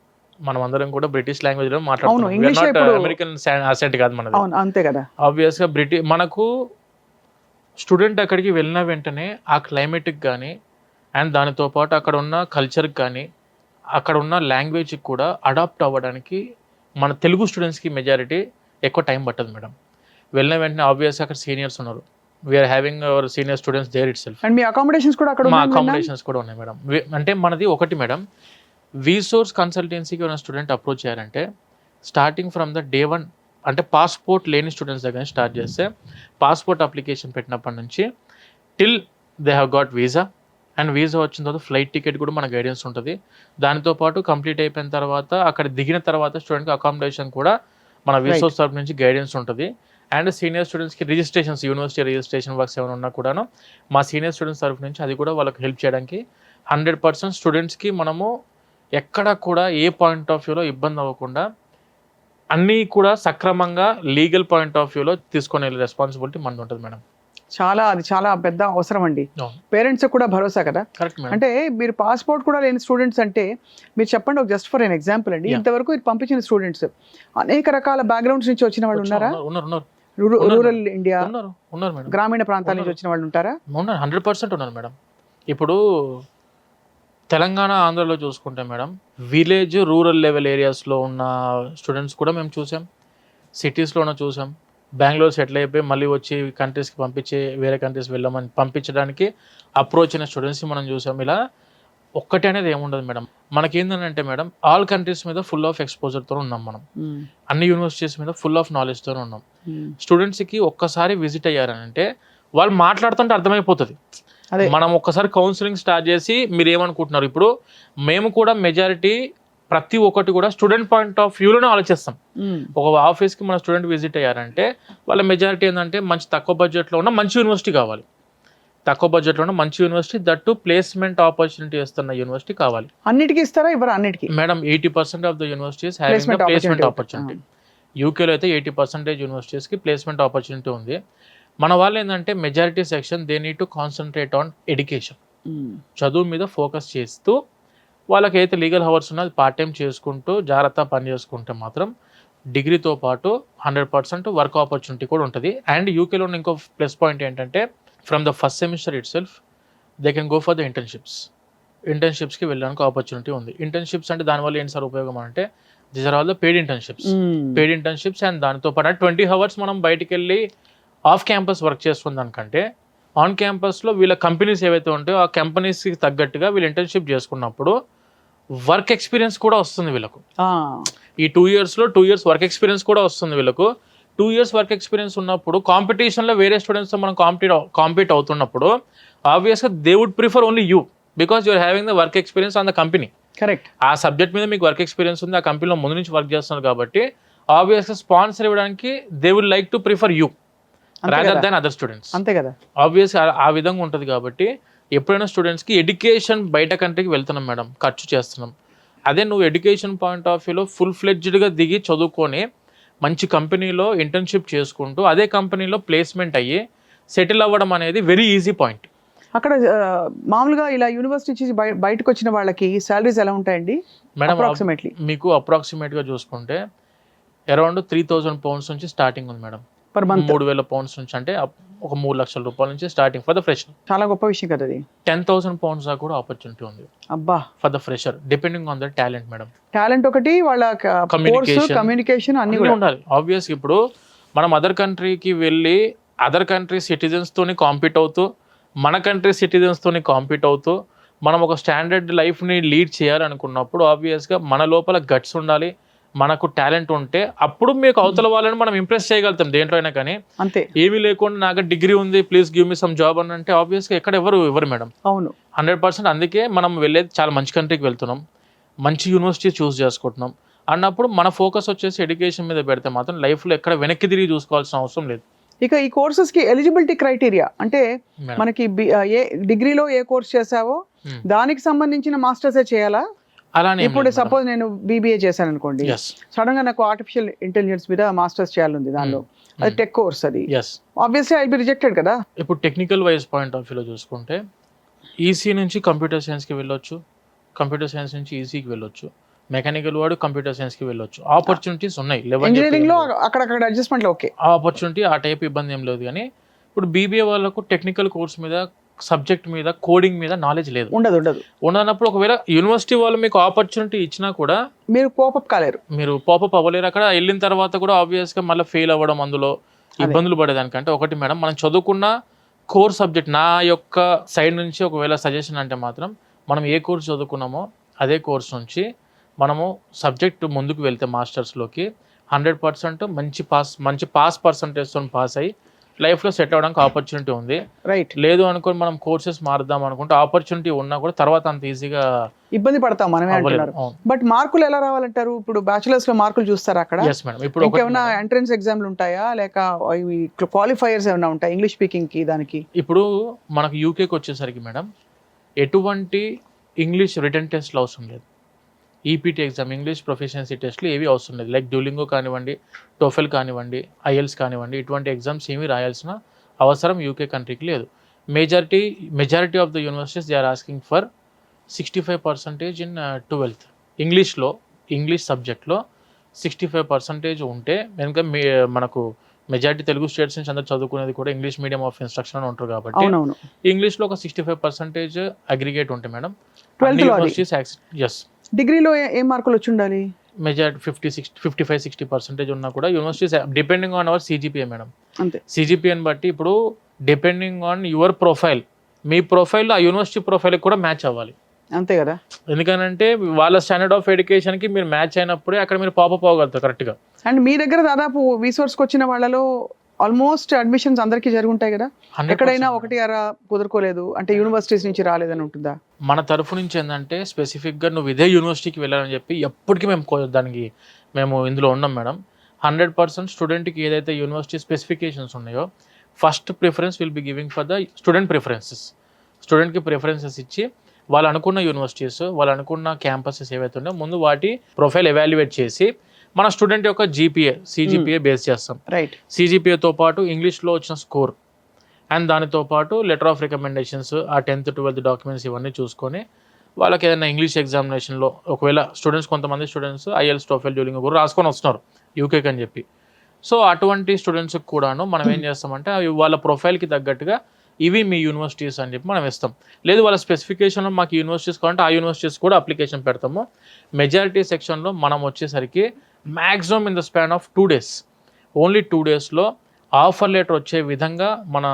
మనం అందరం కూడా బ్రిటిష్ లాంగ్వేజ్ లో అవును, మాట్లాడుతున్నాం, English ఇప్పుడు- అమెరికన్ అసెంట్ కాదు మనది. అవును, అంతే కదా. ఆబ్వియస్ గా మనకు స్టూడెంట్ అక్కడికి వెళ్ళిన వెంటనే ఆ క్లైమేట్కి కానీ అండ్ దానితో పాటు అక్కడ ఉన్న కల్చర్కి కానీ అక్కడ ఉన్న లాంగ్వేజ్కి కూడా అడాప్ట్ అవ్వడానికి మన తెలుగు స్టూడెంట్స్కి మెజారిటీ ఎక్కువ టైం పట్టదు మేడం. వెళ్ళిన వెంటనే ఆబ్వియస్గా అక్కడ సీనియర్స్ ఉన్నారు, we are having our senior students there itself. And మీ అకామిడేషన్స్ కూడా అక్కడ మా ఉన్నాయని విన్నాను. అకామిడేషన్స్ కూడా ఉన్నాయి మేడం. అంటే మనది ఒకటి మేడం, వీసోర్స్ కన్సల్టెన్సీకి ఉన్న స్టూడెంట్ అప్రోచ్ చేయాలంటే స్టార్టింగ్ ఫ్రమ్ ద డే 1, అంటే పాస్పోర్ట్ లేని స్టూడెంట్స్ దగ్గర స్టార్ట్ చేస్తే పాస్పోర్ట్ అప్లికేషన్ పెట్టినప్పటి నుంచి till they have got visa, and visa వచ్చిన తర్వాత ఫ్లైట్ టికెట్ కూడా మన గైడెన్స్ ఉంటుంది. దానితో పాటు కంప్లీట్ అయిపోయిన తర్వాత అక్కడ దిగిన తర్వాత స్టూడెంట్కి అకామిడేషన్ కూడా మన వీసోర్స్ తరఫు నుంచి గైడెన్స్ ఉంటుంది. అండ్ సీనియర్ స్టూడెంట్స్కి రిజిస్ట్రేషన్స్, యూనివర్సిటీ రిజిస్ట్రేషన్ వర్క్స్ ఏమైనా ఉన్నా కూడాను మా సీనియర్ స్టూడెంట్స్ తరఫు నుంచి అది కూడా వాళ్ళకి హెల్ప్ చేయడానికి 100% స్టూడెంట్స్కి మనము ఎక్కడ కూడా ఏ పాయింట్ ఆఫ్ వ్యూలో ఇబ్బంది అవ్వకుండా అన్నీ కూడా సక్రమంగా లీగల్ పాయింట్ ఆఫ్ వ్యూలో తీసుకునే రెస్పాన్సిబిలిటీ మనది ఉంటుంది మేడం. అది చాలా పెద్ద అవసరం అండి. అవును. పేరెంట్స్ కూడా భరోసా కదా. Correct madam. అంటే మీరు పాస్పోర్ట్ కూడా లేని స్టూడెంట్స్ అంటే మీరు చెప్పండి, ఒక జస్ట్ ఫర్ ఎన్ ఎగ్జాంపుల్ అండి. Yeah. ఇంతవరకు మీరు పంపించిన స్టూడెంట్స్ అనేక రకాల బ్యాక్గ్రౌండ్స్ నుంచి వచ్చిన వాళ్ళు ఉన్నారా? ఉన్నారు రూరల్ ఇండియా, ఉన్నారు మేడం. గ్రామీణ ప్రాంతాల నుంచి వచ్చిన వాళ్ళు ఉంటారా? ఉన్నారు, 100% ఉన్నారు మేడం. ఇప్పుడు తెలంగాణ, ఆంధ్రలో చూసుకుంటే మేడం విలేజ్, రూరల్ లెవెల్ ఏరియాస్లో ఉన్న స్టూడెంట్స్ కూడా మేము చూసాం, సిటీస్లోనే చూసాం. బెంగళూరు సెటిల్ అయిపోయి మళ్ళీ వచ్చి కంట్రీస్కి పంపించి వేరే కంట్రీస్ వెళ్ళమని పంపించడానికి అప్రోచ్ అయిన స్టూడెంట్స్ని మనం చూసాం. ఇలా ఒక్కటి అనేది ఏముండదు మేడం. మనకేంటంటే మేడం ఆల్ కంట్రీస్ మీద ఫుల్ ఆఫ్ ఎక్స్పోజర్తో ఉన్నాం మనం, అన్ని యూనివర్సిటీస్ మీద ఫుల్ ఆఫ్ నాలెడ్జ్తో ఉన్నాం. స్టూడెంట్స్కి ఒక్కసారి విజిట్ అయ్యారంటే వాళ్ళు మాట్లాడుతుంటే అర్థమైపోతుంది. అదే. మనం ఒక్కసారి కౌన్సిలింగ్ స్టార్ట్ చేసి మీరు ఏమనుకుంటున్నారు, ఇప్పుడు మేము కూడా మెజారిటీ ప్రతి ఒక్కటి కూడా స్టూడెంట్ పాయింట్ ఆఫ్ వ్యూలోనే ఆలోచిస్తాం. ఒక ఆఫీస్కి మన స్టూడెంట్ విజిట్ అయ్యారంటే వాళ్ళ మెజారిటీ ఏంటంటే మంచి తక్కువ బడ్జెట్లో ఉన్న మంచి యూనివర్సిటీ కావాలి, తక్కువ బడ్జెట్లో ఉన్న మంచి యూనివర్సిటీ, దట్టు ప్లేస్మెంట్ ఆపర్చునిటీ ఇస్తున్న యూనివర్సిటీ కావాలి. అన్నిటికీ ఇస్తారా? ఇవ్వరా? అన్నిటికీ madam 80% of the universities having placement opportunity. యూకేలో అయితే 80% యూనివర్సిటీస్కి ప్లేస్మెంట్ ఆపర్చునిటీ ఉంది. మన వాళ్ళు ఏంటంటే majority section they need to concentrate on education, చదువు మీద ఫోకస్ చేస్తూ వాళ్ళకి అయితే లీగల్ అవర్స్ ఉన్నది పార్ట్ టైం చేసుకుంటూ జాగ్రత్త పని చేసుకుంటే మాత్రం డిగ్రీతో పాటు 100% వర్క్ ఆపర్చునిటీ కూడా ఉంటుంది. అండ్ యూకేలో ఉన్న ఇంకో ప్లస్ పాయింట్ ఏంటంటే from the first semester itself they can go for the ఇంటర్న్షిప్స్కి వెళ్ళడానికి ఆపర్చునిటీ ఉంది. ఇంటర్న్షిప్స్ అంటే దానివల్ల ఏంటి సార్ ఉపయోగం అంటే this are all the paid internships and దానితో పాటు 20 hours మనం బయటికి వెళ్ళి ఆఫ్ క్యాంపస్ వర్క్ చేస్తున్న దానికంటే ఆన్ క్యాంపస్లో వీళ్ళ కంపెనీస్ ఏవైతే ఉంటాయో ఆ కంపెనీస్కి తగ్గట్టుగా వీళ్ళు ఇంటర్న్షిప్ చేసుకున్నప్పుడు వర్క్ ఎక్స్పీరియన్స్ కూడా వస్తుంది వీళ్ళకు. ఈ 2 yearsలో 2 years వర్క్ ఎక్స్పీరియన్స్ కూడా వస్తుంది వీళ్ళకు. 2 years వర్క్ ఎక్స్పీరియన్స్ ఉన్నప్పుడు కాంపిటీషన్లో వేరే స్టూడెంట్స్తో మనం కాంపీట్ అవుతున్నప్పుడు ఆబ్వియస్గా they would prefer only you because you are having the work experience on the company. Correct. ఆ సబ్జెక్ట్ మీద మీకు వర్క్ ఎక్స్పీరియన్స్ ఉంది, ఆ కంపెనీలో ముందు నుంచి వర్క్ చేస్తున్నారు కాబట్టి ఆబ్వియస్గా స్పాన్సర్ ఇవ్వడానికి they would like to prefer you rather than other students. అంతే కదా. ఆబ్వియస్ ఆ విధంగా ఉంటుంది కాబట్టి ఎప్పుడైనా స్టూడెంట్స్కి ఎడ్యుకేషన్ బయట కంట్రీకి వెళ్తున్నాం మేడం, ఖర్చు చేస్తున్నాం. అదే నువ్వు ఎడ్యుకేషన్ పాయింట్ ఆఫ్ వ్యూలో ఫుల్ ఫ్లెడ్జ్డ్గా దిగి చదువుకొని మంచి కంపెనీలో ఇంటర్న్షిప్ చేసుకుంటూ అదే కంపెనీలో ప్లేస్మెంట్ అయ్యి సెటిల్ అవ్వడం అనేది వెరీ ఈజీ పాయింట్. అక్కడ మామూలుగా ఇలా యూనివర్సిటీ నుంచి బయటకు వచ్చిన వాళ్ళకి సాలరీస్ ఎలా ఉంటాయండి మేడం? అప్రాక్సిమేట్లీ మీకు అప్రాక్సిమేట్గా చూసుకుంటే అరౌండ్ 3,000 pounds నుంచి స్టార్టింగ్ ఉంది మేడం. పర్ మంత్ 3,000 pounds నుంచి, అంటే ఒక 3 లక్షల రూపాయల నుంచి స్టార్టింగ్ ఫర్ ద ఫ్రెషర్. చాలా గొప్ప విషయం కదా అది. 10,000 pounds దాకా కూడా ఆపర్చునిటీ ఉంది అబ్బా for the fresher, depending on the talent madam. Talent ఒకటి, వాళ్ళ కమ్యూనికేషన్ అన్ని కూడా ఉండాలి. ఆబ్వియస్ ఇప్పుడు మనం అదర్ కంట్రీకి వెళ్ళి అదర్ కంట్రీ సిటిజన్స్తోని కాంపీట్ అవుతూ మన కంట్రీ సిటిజన్స్తోని కాంపీట్ అవుతూ మనం ఒక స్టాండర్డ్ లైఫ్ని లీడ్ చేయాలనుకున్నప్పుడు ఆబ్వియస్గా మన లోపల గట్స్ ఉండాలి, మనకు టాలెంట్ ఉంటే అప్పుడు మీకు అవతల వాళ్ళని మనం ఇంప్రెస్ చేయగలుగుతాం దేంట్లో అయినా. కానీ అంతే ఏమీ లేకుండా నాకు డిగ్రీ ఉంది please give me some job అని అంటే ఆబ్వియస్గా ఎక్కడ ఎవరు మేడం. అవును 100%. అందుకే మనం వెళ్ళేది చాలా మంచి కంట్రీకి వెళ్తున్నాం, మంచి యూనివర్సిటీ చూస్ చేసుకుంటున్నాం అన్నప్పుడు మన ఫోకస్ వచ్చేసి ఎడ్యుకేషన్ మీద పెడితే మాత్రం లైఫ్లో ఎక్కడ వెనక్కి తిరిగి చూసుకోవాల్సిన అవసరం లేదు. ఇక ఈ కోర్సెస్కి ఎలిజిబిలిటీ క్రైటీరియా అంటే మనకి ఏ డిగ్రీలో ఏ కోర్స్ చేసావో దానికి సంబంధించిన మాస్టర్సే చేయాలా? అలానే ఇప్పుడు సపోజ్ నేను BBA చేశాను అనుకోండి, Yes. సడన్ గా నాకు ఆర్టిఫిషియల్ ఇంటెలిజెన్స్ మీద మాస్టర్స్ చేయాలనుంది, దానిలో అది టెక్ కోర్స్, అది ఆబ్వియస్లీ ఐ బి రిజెక్టెడ్ కదా. ఇప్పుడు టెక్నికల్ వైజ్ పాయింట్ ఆఫ్ వ్యూలో చూసుకుంటే ఈసీ నుంచి కంప్యూటర్ సైన్స్కి వెళ్ళొచ్చు, కంప్యూటర్ సైన్స్ నుంచి ఈసీకి వెళ్ళొచ్చు, మెకానికల్ వాడు కంప్యూటర్ సైన్స్కి వెళ్ళొచ్చు. ఆపర్చునిటీస్ ఉన్నాయి. ఇంజనీరింగ్ లో అక్కడక్కడ అడ్జస్ట్మెంట్ ఓకే, ఆపర్చునిటీ ఆ టైప్ ఇబ్బంది ఏం లేదు. కానీ ఇప్పుడు బీబీఏ వాళ్ళకు టెక్నికల్ కోర్స్ మీద, సబ్జెక్ట్ మీద, కోడింగ్ మీద నాలెడ్జ్ లేదు. ఉండనప్పుడు ఒకవేళ యూనివర్సిటీ వాళ్ళు మీకు ఆపర్చునిటీ ఇచ్చినా కూడా మీరు పాపప్ కాలేరు, మీరు పాపప్ అవ్వలేరు. అక్కడ వెళ్ళిన తర్వాత కూడా ఆబ్వియస్గా మళ్ళీ ఫెయిల్ అవ్వడం, అందులో ఇబ్బందులు పడేదానికంటే ఒకటి మేడం, మనం చదువుకున్న కోర్ సబ్జెక్ట్, నా యొక్క సైడ్ నుంచి ఒకవేళ సజెషన్ అంటే మాత్రం మనం ఏ కోర్స్ చదువుకున్నామో అదే కోర్స్ నుంచి మనము సబ్జెక్ట్ ముందుకు వెళ్తే మాస్టర్స్లోకి 100% మంచి పాస్ పర్సంటేజ్తో పాస్ అయ్యి లైఫ్లో సెట్ అవ్వడానికి ఆపర్చునిటీ ఉంది. రైట్. లేదు అనుకుని మనం కోర్సెస్ మారుద్దాం అనుకుంటే ఆపర్చునిటీ ఉన్నా కూడా తర్వాత అంత ఈజీగా ఇబ్బంది పడతాం మనమే అంటున్నారు. బట్ మార్కులు ఎలా రావాలంటారు? ఇప్పుడు బ్యాచులర్స్ లో మార్కులు చూస్తారా అక్కడ? Yes madam. ఇప్పుడు ఏమైనా ఎంట్రన్స్ ఎగ్జామ్లు ఉంటాయా, లేక క్వాలిఫైయర్స్ ఏమైనా ఉంటాయి ఇంగ్లీష్ స్పీకింగ్ కి? దానికి ఇప్పుడు మనకు యూకేకి వచ్చేసరికి మేడం ఎటువంటి ఇంగ్లీష్ రిటర్న్ టెస్ట్లు అవసరం లేదు. ఈపీటీ ఎగ్జామ్, ఇంగ్లీష్ ప్రొఫిషియన్సీ టెస్ట్లు ఏవి అవసరం లేదు. లైక్ డ్యూలింగో కానివ్వండి, టోఫెల్ కానివ్వండి, ఐఎల్స్ కానివ్వండి, ఇటువంటి ఎగ్జామ్స్ ఏమీ రాయాల్సిన అవసరం యూకే కంట్రీకి లేదు. Majority of the universities they are asking for 65% in 12th. English సబ్జెక్ట్లో 65% ఉంటే కనుక మనకు మెజారిటీ తెలుగు స్టేట్స్ నుంచి అందరూ చదువుకునేది కూడా ఇంగ్లీష్ మీడియం ఆఫ్ ఇన్స్ట్రక్షన్ అని ఉంటారు కాబట్టి ఇంగ్లీష్లో ఒక 65% అగ్రిగేట్ ఉంటాయి మేడం. ఎస్. డిగ్రీలో ఏం మార్కులు వచ్చి ఉండాలి? మెజారిటీ 55-60% ఉన్నా కూడా universities depending on hour CGPA madam. అంతే. సిజిపిఏని బట్టి ఇప్పుడు depending on your profile, me profile ఆ యూనివర్సిటీ ప్రొఫైల్ కూడా మ్యాచ్ అవ్వాలి. అంతే కదా. ఎందుకనంటే వాళ్ళ స్టాండర్డ్ ఆఫ్ ఎడ్యుకేషన్కి మీరు మ్యాచ్ అయినప్పుడే అక్కడ మీరు పాపప్ అవ్వగలుగుతారు కరెక్ట్గా. అండ్ మీ దగ్గర దాదాపు రీసోర్స్కి వచ్చిన వాళ్ళలో ఆల్మోస్ట్ అడ్మిషన్స్ అందరికీ జరుగుంటాయి కదా, ఎక్కడైనా ఒకటి అరా కుదురుకోలేదు అంటే యూనివర్సిటీస్ నుంచి రాలేదని ఉంటుందా? మన తరఫు నుంచి ఏంటంటే స్పెసిఫిక్గా నువ్వు ఇదే యూనివర్సిటీకి వెళ్ళాలని చెప్పి ఎప్పటికీ మేము ఇందులో ఉన్నాం మేడం. 100% స్టూడెంట్కి ఏదైతే యూనివర్సిటీ స్పెసిఫికేషన్స్ ఉన్నాయో first preference will be giving for the student preferences. స్టూడెంట్కి ప్రిఫరెన్సెస్ ఇచ్చి వాళ్ళు అనుకున్న యూనివర్సిటీస్, వాళ్ళు అనుకున్న క్యాంపసెస్ ఏవైతే ఉన్నాయో ముందు వాటి ప్రొఫైల్ ఎవాల్యుయేట్ చేసి మన స్టూడెంట్ యొక్క సిజిపిఏ బేస్ చేస్తాం. రైట్. సిజిపిఏతో పాటు ఇంగ్లీష్లో వచ్చిన స్కోర్ అండ్ దానితో పాటు లెటర్ ఆఫ్ రికమెండేషన్స్, ఆ 10th 12th డాక్యుమెంట్స్ ఇవన్నీ చూసుకొని వాళ్ళకి ఏదైనా ఇంగ్లీష్ ఎగ్జామినేషన్లో ఒకవేళ కొంతమంది స్టూడెంట్స్ ఐఎల్స్, టోఫెల్, డ్యూలింగో కూడా రాసుకొని వస్తున్నారు యూకేకి అని చెప్పి. సో అటువంటి స్టూడెంట్స్కి కూడాను మనం ఏం చేస్తామంటే వాళ్ళ ప్రొఫైల్కి తగ్గట్టుగా ఇవి మీ యూనివర్సిటీస్ అని చెప్పి మనం ఇస్తాం. లేదు వాళ్ళ స్పెసిఫికేషన్లో మాకు యూనివర్సిటీస్ కావాలంటే ఆ యూనివర్సిటీస్ కూడా అప్లికేషన్ పెడతాము. మెజారిటీ సెక్షన్లో మనం వచ్చేసరికి maximum in the span of 2 days, only 2 daysలో ఆఫర్ లెటర్ వచ్చే విధంగా మన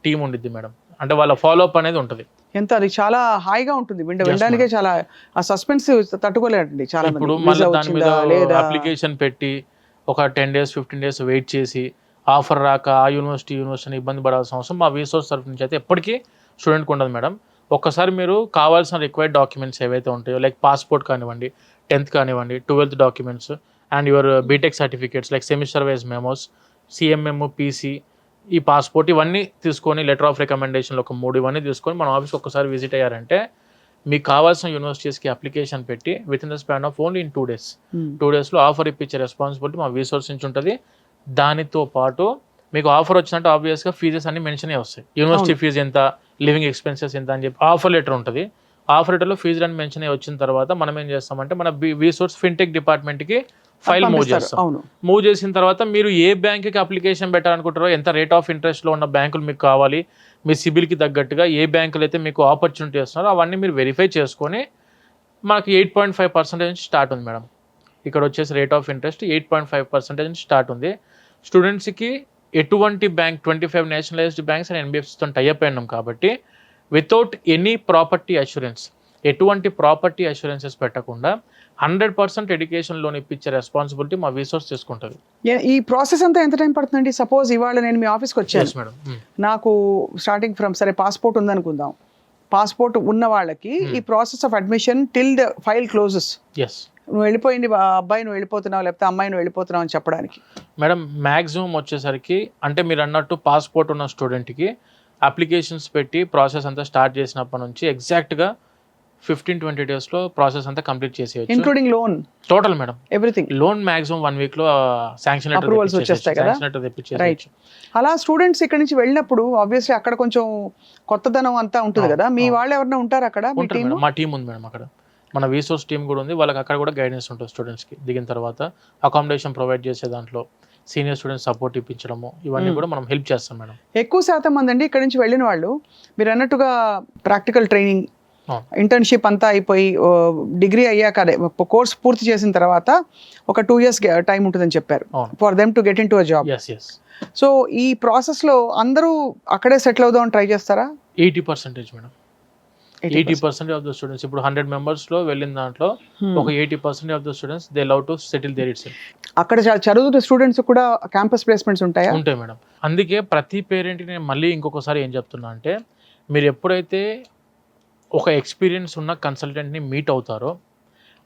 టీం ఉండిద్ది మేడం. అంటే వాళ్ళ ఫాలోఅప్ అనేది ఉంటుంది. ఎంత అది చాలా హాయిగా ఉంటుంది, వినడానికే చాలా ఆ సస్పెన్స్ తట్టుకోలేదండి చాలా. ఇప్పుడు మళ్ళీ దాని మీద అప్లికేషన్ పెట్టి ఒక 10 days 15 days వెయిట్ చేసి ఆఫర్ రాక ఆ యూనివర్సిటీ ఇబ్బంది పడాల్సిన అవసరం మా రీసోర్స్ తరఫు నుంచి అయితే ఎప్పటికీ స్టూడెంట్కి ఉండదు మేడం. ఒక్కసారి మీరు కావాల్సిన రిక్వైర్డ్ డాక్యుమెంట్స్ ఏవైతే ఉంటాయో లైక్ పాస్పోర్ట్ కానివ్వండి, 10th కానివ్వండి, 12th documents and your BTech certificates like semester wise memos, CMM, PC, ఈ పాస్పోర్ట్ ఇవన్నీ తీసుకొని లెటర్ ఆఫ్ రికమెండేషన్లు ఒక 3 ఇవన్నీ తీసుకొని మన ఆఫీస్కి ఒక్కసారి విజిట్ అయ్యారంటే మీకు కావాల్సిన యూనివర్సిటీస్కి అప్లికేషన్ పెట్టి with in the span of only in 2 days 2 daysలో ఆఫర్ ఇప్పించే రెస్పాన్సిబిలిటీ మా రీసోర్స్ నుంచి ఉంటుంది. దానితో పాటు మీకు ఆఫర్ వచ్చినట్టు ఆబ్వియస్గా ఫీజెస్ అన్ని మెన్షన్ అయ్యి వస్తాయి. యూనివర్సిటీ ఫీజు ఎంత, లివింగ్ ఎక్స్పెన్సెస్ ఎంత అని చెప్పి ఆఫర్ లెటర్ ఉంటుంది. ఆఫర్ లెటర్లో ఫీజు అని మెన్షన్ అయ్యి వచ్చిన తర్వాత మనం ఏం చేస్తామంటే మన రీసోర్స్ ఫిన్టెక్ డిపార్ట్మెంట్కి ఫైల్ మూవ్ చేస్తాం. మూవ్ చేసిన తర్వాత మీరు ఏ బ్యాంకుకి అప్లికేషన్ పెట్టాలనుకుంటారో, ఎంత రేట్ ఆఫ్ ఇంట్రెస్ట్లో ఉన్న బ్యాంకులు మీకు కావాలి, మీ సిబిల్కి తగ్గట్టుగా ఏ బ్యాంకులు అయితే మీకు ఆపర్చునిటీ ఇస్తున్నారో అవన్నీ మీరు వెరిఫై చేసుకొని మనకి 8.5% నుంచి స్టార్ట్ ఉంది మేడం. ఇక్కడ వచ్చేసి రేట్ ఆఫ్ ఇంట్రెస్ట్ 8.5% నుంచి స్టార్ట్ ఉంది. స్టూడెంట్స్కి ఎటువంటి బ్యాంక్ 25 నేషనలైజ్డ్ బ్యాంక్స్ అండ్ ఎన్బిఎఫ్సితో టైఅప్ అయినాం కాబట్టి వితౌట్ ఎనీ ప్రాపర్టీ అష్యూరెన్స్, ఎటువంటి ప్రాపర్టీ అష్యూరెన్సెస్ పెట్టకుండా 100% ఎడ్యుకేషన్ లోన్ ఇప్పించే రెస్పాన్సిబిలిటీ మా రీసోర్స్ తీసుకుంటుంది. ఈ ప్రాసెస్ అంతా ఎంత టైం పడుతుందండి? సపోజ్ ఇవాళ నేను మీ ఆఫీస్కి వచ్చాను మేడం, నాకు స్టార్టింగ్ ఫ్రమ్ సరే పాస్పోర్ట్ ఉందనుకుందాం, పాస్పోర్ట్ ఉన్న వాళ్ళకి ఈ process of admission till the file closes, నువ్వు వెళ్ళిపోయింది అబ్బాయి నువ్వు వెళ్ళిపోతున్నావు లేకపోతే అమ్మాయి నువ్వు వెళ్ళిపోతున్నావు అని చెప్పడానికి మేడం మ్యాక్సిమం వచ్చేసరికి అంటే మీరు అన్నట్టు పాస్పోర్ట్ ఉన్న స్టూడెంట్కి అప్లికేషన్స్ పెట్టి ప్రాసెస్ అంతా స్టార్ట్ చేసినప్పటి నుంచి ఎగ్జాక్ట్గా 15-20 daysలో ప్రాసెస్ అంతా కంప్లీట్ చేసేయచ్చు, including loan total madam everything. Loan maximum 1 weekలో శాంక్షన్ అప్రూవల్స్ వచ్చేస్తాయి కదా. రైట్. అలా స్టూడెంట్స్ ఇక్కడ నుంచి వెళ్ళినప్పుడు ఆబ్వియస్లీ అక్కడ కొంచెం కొత్తదనం అంతా ఉంటుంది కదా, మీ వాళ్ళు ఎవరైనా ఉంటారు అక్కడ? మా టీం ఉంది మేడం అక్కడ. మన వీసోర్స్ టీమ్ కూడా ఉంది, వాళ్ళకి అక్కడ కూడా గైడెన్స్ ఉంటుంది స్టూడెంట్స్కి. దిగిన తర్వాత అకామిడేషన్ ప్రొవైడ్ చేసే దాంట్లో సీనియర్ స్టూడెంట్స్ సపోర్ట్ ఇప్పించడము, ఇవన్నీ కూడా మనం హెల్ప్ చేస్తాం మేడం. ఎక్కువ శాతం మంది అండి ఇక్కడ నుంచి వెళ్ళిన వాళ్ళు మీరు అన్నట్టుగా ప్రాక్టికల్ ట్రైనింగ్, అవును. ఇంటర్న్షిప్ అంతా అయిపోయి డిగ్రీ అయ్యాక అదే కోర్స్ పూర్తి చేసిన తర్వాత ఒక 2 years టైం ఉంటుందని చెప్పారు అవును. For them to get into a job. Yes so ఈ ప్రాసెస్లో అందరూ అక్కడే సెటిల్ అవుదామని ట్రై చేస్తారా? 80% మేడం. 80% ఆఫ్ ద స్టూడెంట్స్ ఇప్పుడు 100 మెంబర్స్లో వెళ్ళిన దాంట్లో ఒక 80% of the students they love to settle there itself. అక్కడ చదువుతున్న స్టూడెంట్స్ కూడా క్యాంపస్ ప్లేస్మెంట్స్ ఉంటాయా? ఉంటాయి మేడం. అందుకే ప్రతి పేరెంట్కి నేను మళ్ళీ ఇంకొకసారి ఏం చెప్తున్నా అంటే, మీరు ఎప్పుడైతే ఒక ఎక్స్పీరియన్స్ ఉన్న కన్సల్టెంట్ని మీట్ అవుతారో,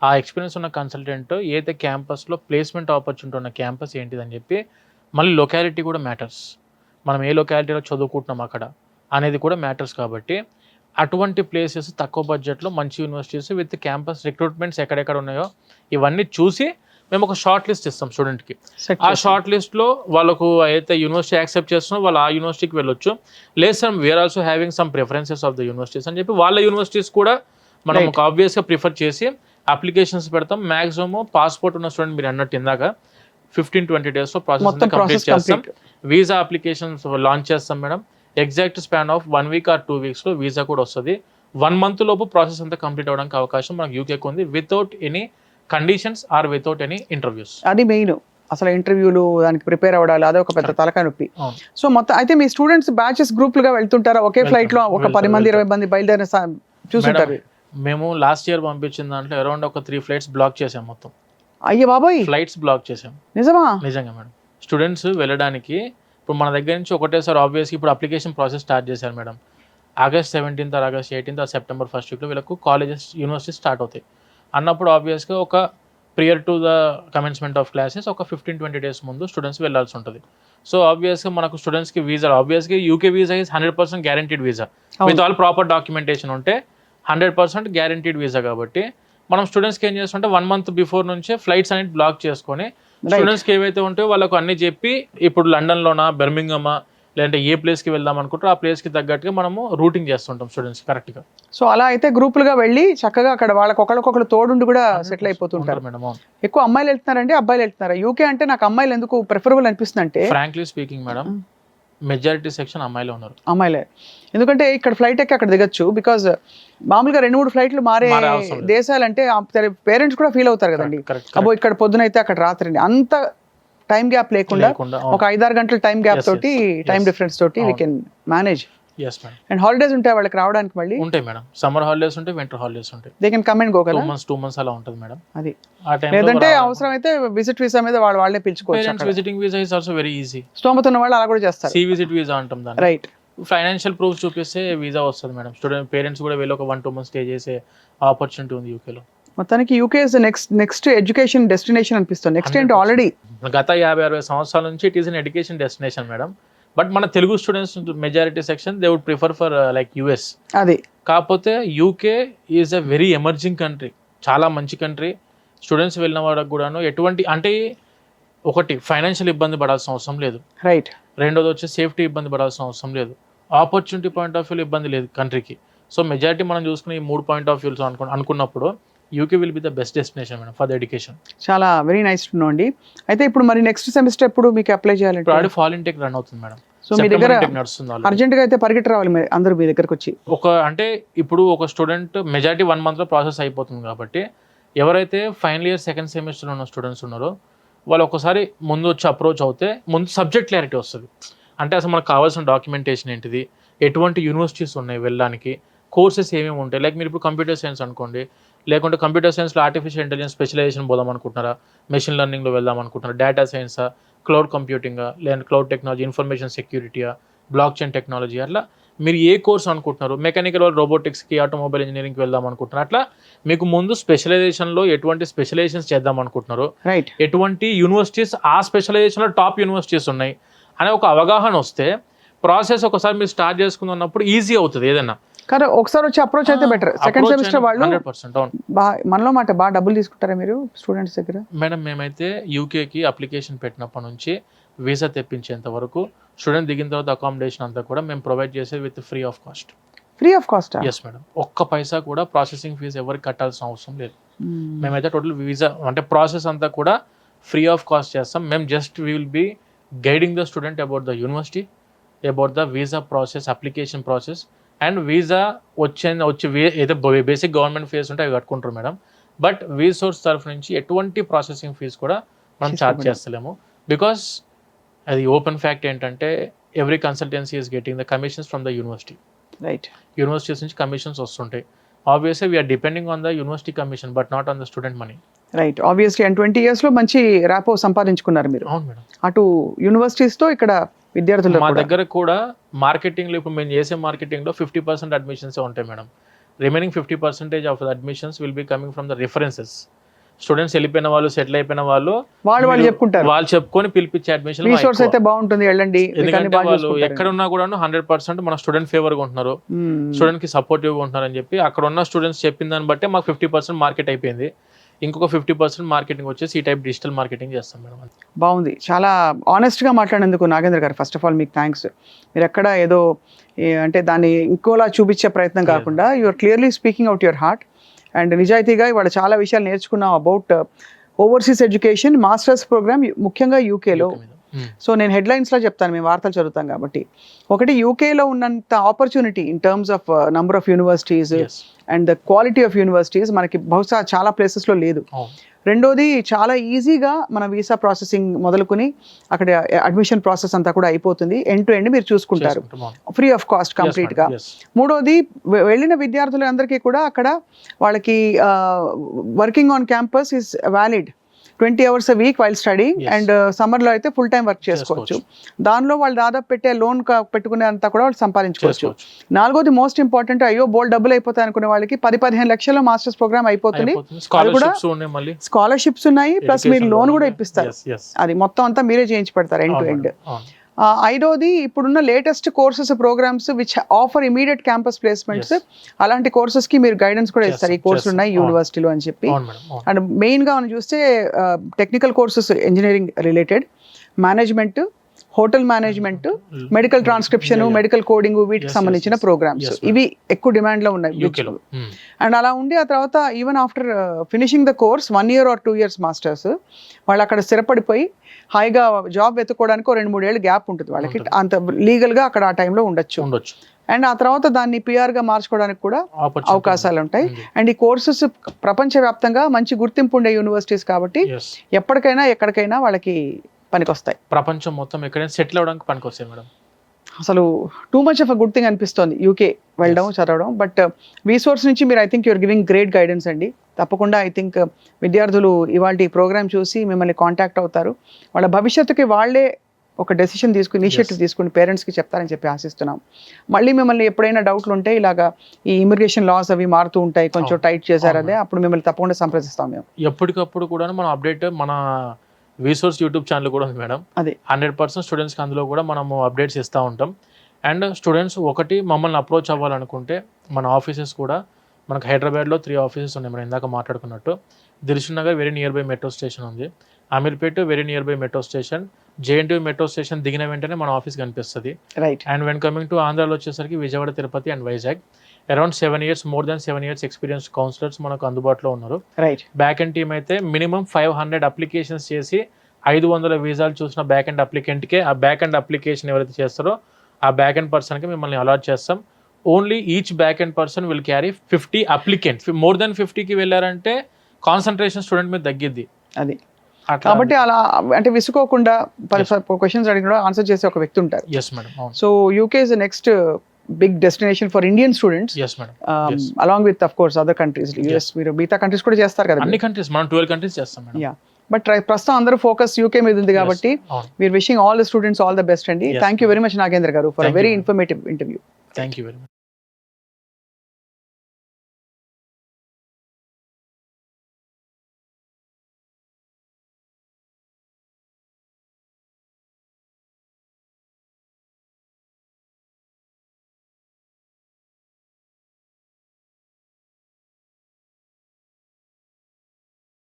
ఆ ఎక్స్పీరియన్స్ ఉన్న కన్సల్టెంట్ ఏదైతే క్యాంపస్లో ప్లేస్మెంట్ ఆపర్చునిటీ ఉన్న క్యాంపస్ ఏంటిదని చెప్పి, మళ్ళీ లొకాలిటీ కూడా మ్యాటర్స్, మనం ఏ లొకాలిటీలో చదువుకుంటున్నాం అక్కడ అనేది కూడా మ్యాటర్స్. కాబట్టి అటువంటి ప్లేసెస్ తక్కువ బడ్జెట్లో మంచి యూనివర్సిటీస్ విత్ క్యాంపస్ రిక్రూట్మెంట్స్ ఎక్కడెక్కడ ఉన్నాయో ఇవన్నీ చూసి మేము ఒక షార్ట్ లిస్ట్ ఇస్తాం స్టూడెంట్కి. ఆ షార్ట్ లిస్ట్లో వాళ్ళకు అయితే యూనివర్సిటీ యాక్సెప్ట్ చేస్తున్నారో వాళ్ళు ఆ యూనివర్సిటీకి వెళ్ళొచ్చు. లేదు sir we are also having some preferences of the universities అని చెప్పి వాళ్ళ యూనివర్సిటీస్ కూడా మనం ఒక ఆబ్వియస్గా ప్రిఫర్ చేసి అప్లికేషన్స్ పెడతాం. మ్యాక్సిమం పాస్పోర్ట్ ఉన్న స్టూడెంట్ మీరు అన్నట్టు ఇందాక 15-20 డేస్లో ప్రాసెస్ కంప్లీట్ చేస్తాం. వీసా అప్లికేషన్స్ లాంచ్ చేస్తాం madam. Exact span of 1 week or 2 weeksలో వీసా కూడా వస్తుంది. 1 month లోపు ప్రాసెస్ అంతా కంప్లీట్ అవ్వడానికి అవకాశం మనకు యూకేకి ఉంది, without any conditions or without any interviews. అది మెయిన్. అసలు ఇంటర్వ్యూలు దానికి ప్రిపేర్ అవ్వడాలి, అదే ఒక పెద్ద తలకాయ నొప్పి. సో మొత్తం అయితే మీ స్టూడెంట్స్ బ్యాచెస్ గ్రూపులుగా వెళ్తుంటారా? ఒకే ఫ్లైట్లో ఒక 10 మంది 20 మంది బయలుదేరిన చూస్తుంటారు. మేము లాస్ట్ ఇయర్ పంపించిన దాంట్లో అరౌండ్ ఒక 3 flights బ్లాక్ చేసాం మొత్తం. అయ్యో బాబోయ్, ఫ్లైట్స్ బ్లాక్ చేసాం. నిజమా? నిజంగా మేడం. స్టూడెంట్స్ వెళ్ళడానికి ఇప్పుడు మన దగ్గర నుంచి ఒకటేసారి ఆబ్వియస్గా ఇప్పుడు అప్లికేషన్ ప్రాసెస్ స్టార్ట్ చేశారు madam. August 17th or August 18th or September 1st weekలో వీళ్ళకు కాలేజెస్ యూనివర్సిటీస్ స్టార్ట్ అవుతాయి అన్నప్పుడు ఆబ్వియస్గా ఒక prior to the commencement of classes ఒక 15-20 days ముందు స్టూడెంట్స్ వెళ్ళాల్సి ఉంటుంది. సో ఆబ్వియస్గా మనకు స్టూడెంట్స్కి వీసా ఆబ్వియస్గా UK visa is 100% guaranteed visa with all proper documentation ఉంటే 100% గ్యారంటీడ్ వీసా. కాబట్టి మనం స్టూడెంట్స్కి ఏం చేస్తుంటే 1 month బిఫోర్ నుంచే ఫ్లైట్స్ అనేది బ్లాక్ చేసుకొని స్టూడెంట్స్కి ఏవైతే ఉంటాయో వాళ్ళకు అన్ని చెప్పి ఇప్పుడు లండన్లోనా బెర్మింగమా లేదంటే ఏ ప్లేస్కి వెళ్దాం అనుకుంటారో ఆ ప్లేస్కి తగ్గట్టుగా మనము రూటింగ్ చేస్తుంటాం స్టూడెంట్స్ కరెక్ట్గా. సో అలా అయితే గ్రూపులుగా వెళ్ళి చక్కగా అక్కడ వాళ్ళకి ఒకళ్ళకొకళ్ళు తోడుండి కూడా సెటిల్ అయిపోతుంటారు మేడం. ఎక్కువ అమ్మాయిలు వెళ్తున్నారంటే అబ్బాయిలు వెళ్తున్నారా? యూకే అంటే నాకు అమ్మాయిలు ఎందుకు ప్రిఫరబుల్ అనిపిస్తుంది అంటే, frankly speaking madam, majority section అమ్మాయిలే ఉన్నారు. అమ్మాయిలే. ఎందుకంటే ఇక్కడ ఫ్లైట్ ఎక్కి అక్కడ దిగచ్చు. బికాజ్ మామూలుగా 2-3 ఫ్లైట్లు మారే దేశాలంటే పేరెంట్స్ కూడా ఫీల్ అవుతారు కదండి, అబ్బో ఇక్కడ పొద్దునైతే అక్కడ రాత్రి. అంత టైం గ్యాప్ లేకుండా ఒక 5-6 గంటల టైం గ్యాప్ తోటి టైం డిఫరెన్స్ తోటి we can manage. And holidays ఉంటాయి వాళ్ళకి రావడానికి? మళ్ళీ ఉంటాయి మేడం. సమ్మర్ హాలిడేస్ ఉంటాయి, వింటర్ హాలిడేస్ ఉంటాయి. They can come and go కదా. 2 months అలా ఉంటుంది మేడం. అది లేదంటే అవసరం అయితే విజిట్ వీసా మీద వాళ్ళే పిలుచుకోవచ్చు. Visiting visa is also very easy. స్తోమత ఉన్న వాళ్ళు అలా కూడా చేస్తారు. సీ విజిట్ వీసా అంటాం దాన్ని. రైట్. ఫైనాన్షియల్ ప్రూఫ్ చూపిస్తే వీసా వస్తుంది మేడం. స్టూడెంట్ పేరెంట్స్ కూడా వెళ్ళి ఒక 1-2 months స్టే చేసే ఆపర్చునిటీ ఉంది యూకేలో. మొత్తానికి UK is next education destination అనిపిస్తుంది. నెక్స్ట్ ఏంటి ఆల్రెడీ గత 50-60 సంవత్సరాల నుంచి it is an education destination madam. But మన Telugu students majority section they would prefer for like US. అది కాకపోతే UK is a very emerging country, చాలా మంచి కంట్రీ. స్టూడెంట్స్ వెళ్ళిన వాళ్ళకి కూడాను ఎటువంటి అంటే ఒకటి ఫైనాన్షియల్ ఇబ్బంది పడాల్సిన అవసరం లేదు. రైట్. రెండోది వచ్చి సేఫ్టీ ఇబ్బంది పడాల్సిన అవసరం లేదు. ఆపర్చునిటీ పాయింట్ ఆఫ్ వ్యూలో ఇబ్బంది లేదు కంట్రీకి. సో మెజారిటీ మనం చూసుకుని ఈ 3 పాయింట్ ఆఫ్ వ్యూస్ అనుకున్నప్పుడు UK will be the best destination madam for the education. చాలా వెరీ నైస్ టు నో అండి. అయితే ఇప్పుడు మరి నెక్స్ట్ సెమిస్టర్ ఎప్పుడు మీకు అప్లై చేయాలంటే? ఇప్పుడు ఫాల్ ఇంటేక్ రన్ అవుతుంది మేడం. సో మీ దగ్గర నడుస్తుంది అర్జెంట్గా అయితే పరిగెట్టి రావాలి అందరూ మీ దగ్గరకు వచ్చి. అంటే ఇప్పుడు ఒక స్టూడెంట్ మెజారిటీ 1 monthలో ప్రాసెస్ అయిపోతుంది కాబట్టి ఎవరైతే ఫైనల్ ఇయర్ సెకండ్ సెమిస్టర్ ఉన్న స్టూడెంట్స్ ఉన్నారో వాళ్ళు ఒకసారి ముందు వచ్చి అప్రోచ్ అవుతే ముందు సబ్జెక్ట్ క్లారిటీ వస్తుంది. అంటే అసలు మనకు కావాల్సిన డాక్యుమెంటేషన్ ఏంటిది, ఎటువంటి యూనివర్సిటీస్ ఉన్నాయి వెళ్ళడానికి, కోర్సెస్ ఏమేమి ఉంటాయి. లైక్ మీరు ఇప్పుడు కంప్యూటర్ సైన్స్ అనుకోండి, లేకుంటే కంప్యూటర్ సైన్స్లో ఆర్టిఫిషియల్ ఇంటెలిజెన్స్ స్పెషలైజేషన్ పోదాం అనుకుంటున్నారా, మెషిన్ లెర్నింగ్లో వెళ్దాం అనుకుంటున్నారా, డేటా సైన్సా, క్లౌడ్ కంప్యూటింగా, లేదంటే క్లౌడ్ టెక్నాలజీ, ఇన్ఫర్మేషన్ సెక్యూరిటీయా, బ్లాక్ చైన్ టెక్నాలజీ, అట్లా మీరు ఏ కోర్స్ అనుకుంటున్నారు, మెకానికల్ రోబోటిక్స్కి, ఆటోమొబైల్ ఇంజనీరింగ్కి వెళ్దాం అనుకుంటున్నారు, అట్లా మీకు ముందు స్పెషలైజేషన్లో ఎటువంటి స్పెషలైజేషన్స్ చేద్దాం అనుకుంటున్నారు, రైట్, ఎటువంటి యూనివర్సిటీస్ ఆ స్పెషలైజేషన్లో టాప్ యూనివర్సిటీస్ ఉన్నాయి అనే ఒక అవగాహన వస్తే ప్రాసెస్ ఒకసారి మీరు స్టార్ట్ చేసుకున్నప్పుడు ఈజీ అవుతుంది ఏదైనా. కానీ ఒకసారి వచ్చి అప్రోచ్ అయితే బెటర్. సెకండ్ సెమిస్టర్ వాళ్ళు 100% అవును. మనలో మాట బాగా డబ్బులు తీసుకుంటారా మీరు స్టూడెంట్స్ దగ్గర? మేడం మేమైతే యూకేకి అప్లికేషన్ పెట్టినప్పటి నుంచి వీసా తెప్పించేంత వరకు స్టూడెంట్ దిగిన తర్వాత అకామిడేషన్ అంతా కూడా మేము ప్రొవైడ్ చేసేది with free of cost. Free of cost. Yes madam, ఒక్క పైసా కూడా ప్రాసెసింగ్ ఫీజు ఎవరికి కట్టాల్సిన అవసరం లేదు. మేమైతే టోటల్ వీసా అంటే ప్రాసెస్ అంతా కూడా ఫ్రీ ఆఫ్ కాస్ట్ చేస్తాం. మేము just we will be guiding the student about the university, about the visa process, application process and visa వచ్చి ఏదో బేసిక్ గవర్నమెంట్ ఫీజు ఉంటే అవి కట్టుకుంటారు మేడం. బట్ వీసోర్స్ తరఫు నుంచి ఎటువంటి ప్రాసెసింగ్ ఫీజు కూడా మనం ఛార్జ్ చేస్తలేము. బికాస్ అది ఓపెన్ ఫ్యాక్ట్ ఏంటంటే every consultancy is getting the commissions from the university. Right. Universities నుంచి కమిషన్స్ వస్తుంటాయి. Obviously we are depending on the university commission but not on the student money. Right. Obviously and 20 years లో మంచి ర్యాపో సంపాదించుకున్నారు మీరు. అవును మేడం. అటు యూనివర్సిటీస్తో ఇక్కడ విద్యార్థులు మా దగ్గర కూడా మార్కెటింగ్లో ఇప్పుడు మేము చేసే మార్కెటింగ్లో 50% అడ్మిషన్స్ ఉంటాయి madam. Remaining 50% of the admissions will be coming from the references. Students వెళ్ళిపోయిన వాళ్ళు, సెటిల్ అయిపోయిన వాళ్ళు చెప్పుకుంటారు, వాళ్ళు చెప్పుకొని పిలిపించే అడ్మిషన్. రిసోర్స్ అయితే బాగుంటుంది, వెళ్ళండి. ఎందుకంటే వాళ్ళు ఎక్కడ ఉన్నా కూడా 100% మన స్టూడెంట్ ఫేవర్ గా ఉంటున్నారు, స్టూడెంట్ కి సపోర్టివ్ గా ఉంటున్నారు అని చెప్పి అక్కడ ఉన్న స్టూడెంట్స్ చెప్పిన దాన్ని బట్టి మాకు 50% మార్కెట్ అయిపోయింది. ఇంకొక 50% మార్కెటింగ్ వచ్చేసి ఈ టైప్ డిజిటల్ మార్కెటింగ్ చేస్తాం మేడం. బాగుంది. చాలా ఆనెస్ట్గా మాట్లాడినందుకు Nagendra garu first of all మీకు థ్యాంక్స్. మీరు ఎక్కడ ఏదో అంటే దాన్ని ఇంకోలా చూపించే ప్రయత్నం కాకుండా you are clearly speaking out your heart and నిజాయితీగా ఇవాళ చాలా విషయాలు నేర్చుకున్నాం about overseas education masters programme ముఖ్యంగా యూకేలో. సో నేను హెడ్లైన్స్లో చెప్తాను, మేము వార్తలు చదువుతాం కాబట్టి. ఒకటి, యూకేలో ఉన్నంత opportunity in terms of number of universities and the quality of universities మనకి బహుశా చాలా ప్లేసెస్లో లేదు. రెండోది, చాలా ఈజీగా మన వీసా ప్రాసెసింగ్ మొదలుకొని అక్కడ అడ్మిషన్ ప్రాసెస్ అంతా కూడా అయిపోతుంది. ఎండ్ టు ఎండ్ మీరు చూసుకుంటారు, ఫ్రీ ఆఫ్ కాస్ట్ కంప్లీట్గా. మూడోది, వెళ్ళిన విద్యార్థులందరికీ కూడా అక్కడ వాళ్ళకి working on campus is valid 20 hours a week while studying and సమ్మర్లో అయితే ఫుల్ టైం వర్క్ చేసుకోవచ్చు. దానిలో వాళ్ళు దాదాపు పెట్టే లోన్ పెట్టుకునే అంతా కూడా వాళ్ళు సంపాదించుకోవచ్చు. నాలుగోది, మోస్ట్ ఇంపార్టెంట్, అయ్యో బోల్డ్ డబ్బులు అయిపోతాయి అనుకునే వాళ్ళకి 10-15 లక్షల మాస్టర్స్ ప్రోగ్రామ్ అయిపోతుంది. స్కాలర్షిప్స్ ఉన్నాయి, ప్లస్ మీరు లోన్ కూడా ఇప్పిస్తారు. అది మొత్తం అంతా మీరే చేయించి పెడతారు ఎండ్ టు ఎండ్. ఐదోది, ఇప్పుడున్న latest courses programmes which offer immediate campus placements, అలాంటి కోర్సెస్ కి మీరు గైడెన్స్ కూడా ఇస్తారు. ఈ కోర్సులు ఉన్నాయి యూనివర్సిటీలో అని చెప్పి. అండ్ మెయిన్ గా మనం చూస్తే technical courses, engineering related, management, hotel management, medical transcription, medical coding, వీటికి సంబంధించిన ప్రోగ్రామ్స్ ఇవి ఎక్కువ డిమాండ్ లో ఉన్నాయి. అండ్ అలా ఉండి ఆ తర్వాత even after finishing the course 1 year or 2 years masters, వాళ్ళు అక్కడ స్థిరపడిపోయి హాయిగా జాబ్ వెతుక్కోవడానికి 2-3 ఏళ్ళు గ్యాప్ ఉంటుంది వాళ్ళకి. అంత లీగల్ గా అక్కడ ఆ టైంలో ఉండొచ్చు. అండ్ ఆ తర్వాత దాన్ని PR గా మార్చుకోవడానికి కూడా అవకాశాలు ఉంటాయి. అండ్ ఈ కోర్సెస్ ప్రపంచవ్యాప్తంగా మంచి గుర్తింపు ఉండే యూనివర్సిటీస్ కాబట్టి ఎప్పటికైనా ఎక్కడికైనా వాళ్ళకి పనికొస్తాయి. ప్రపంచం మొత్తం ఎక్కడైనా సెటిల్ అవడానికి పనికొస్తాయి మేడం. అసలు too much of a good thing అనిపిస్తుంది యూకే వెళ్ళడం, చదవడం. బట్ వీసోర్స్ నుంచి మీరు I think you are giving great guidance అండి. తప్పకుండా ఐ థింక్ విద్యార్థులు ఇవాళ ఈ ప్రోగ్రామ్ చూసి మిమ్మల్ని కాంటాక్ట్ అవుతారు. వాళ్ళ భవిష్యత్తుకి వాళ్ళే ఒక డెసిషన్ తీసుకుని, ఇనిషియేటివ్ తీసుకుని పేరెంట్స్కి చెప్తారని చెప్పి ఆశిస్తున్నాం. మళ్ళీ మిమ్మల్ని ఎప్పుడైనా డౌట్లు ఉంటే ఇలాగా ఈ ఇమిగ్రేషన్ లాస్ అవి మారుతూ ఉంటాయి, కొంచెం టైట్ చేశారు, అదే అప్పుడు మిమ్మల్ని తప్పకుండా సంప్రదిస్తాం మేము. ఎప్పటికప్పుడు కూడా మనం అప్డేట్, మన వీసోర్స్ యూట్యూబ్ ఛానల్ కూడా ఉంది మేడం. అదే 100% స్టూడెంట్స్కి అందులో కూడా మనము అప్డేట్స్ ఇస్తూ ఉంటాం. అండ్ స్టూడెంట్స్ ఒకటి మమ్మల్ని అప్రోచ్ అవ్వాలనుకుంటే మన ఆఫీసెస్ కూడా మనకు హైదరాబాద్లో 3 ఆఫీసెస్ ఉన్నాయి. మనం ఇందాక మాట్లాడుకున్నట్టు Dilsukh Nagar very near by metro station ఉంది, Ameerpet very near by metro station, JNTU metro station దిగిన వెంటనే మన ఆఫీస్ కనిపిస్తుంది. Right. And when coming to ఆంధ్రాలో వచ్చేసరికి Vijayawada, Tirupati and Vizag. Around 7 years, more than 7 years experience counsellors మనకు అందుబాటులో ఉన్నారు. రైట్. బ్యాక్ ఎండ్ టీమ్ అయితే మినిమం 500 అప్లికేషన్స్ చేసి 500 వీసాలు చూసిన బ్యాక్ ఎండ్ అప్లికెంట్కే, ఆ బ్యాక్ ఎండ్ అప్లికేషన్ ఎవరైతే చేస్తారో ఆ బ్యాక్ ఎండ్ పర్సన్కి మిమ్మల్ని అలాట్ చేస్తాం. Only each back end person will carry 50 applicants. More than 50కి వెళ్ళారంటే కాన్సన్ట్రేషన్ స్టూడెంట్ మీద తగ్గిద్ది. అది కాబట్టి అలా అంటే విసుకోకుండా క్వశ్చన్స్ అడిగిన ఆన్సర్ చేసే ఒక వ్యక్తి ఉంటారు. Yes madam. So UK is the next big destination for Indian students. Yes madam. Along with of course other countries. US మీరు మిగతా కంట్రీస్ కూడా చేస్తారు కదా? అన్ని కంట్రీస్, మనం 12 కంట్రీస్ చేస్తాం మేడం. యా, బట్ ప్రస్తుతం అందరూ ఫోకస్ యూకే మీద ఉంది కాబట్టి we're wishing all the students all the best అండి. Thank you very much Nagendra garu for very informative interview. Thank you very much.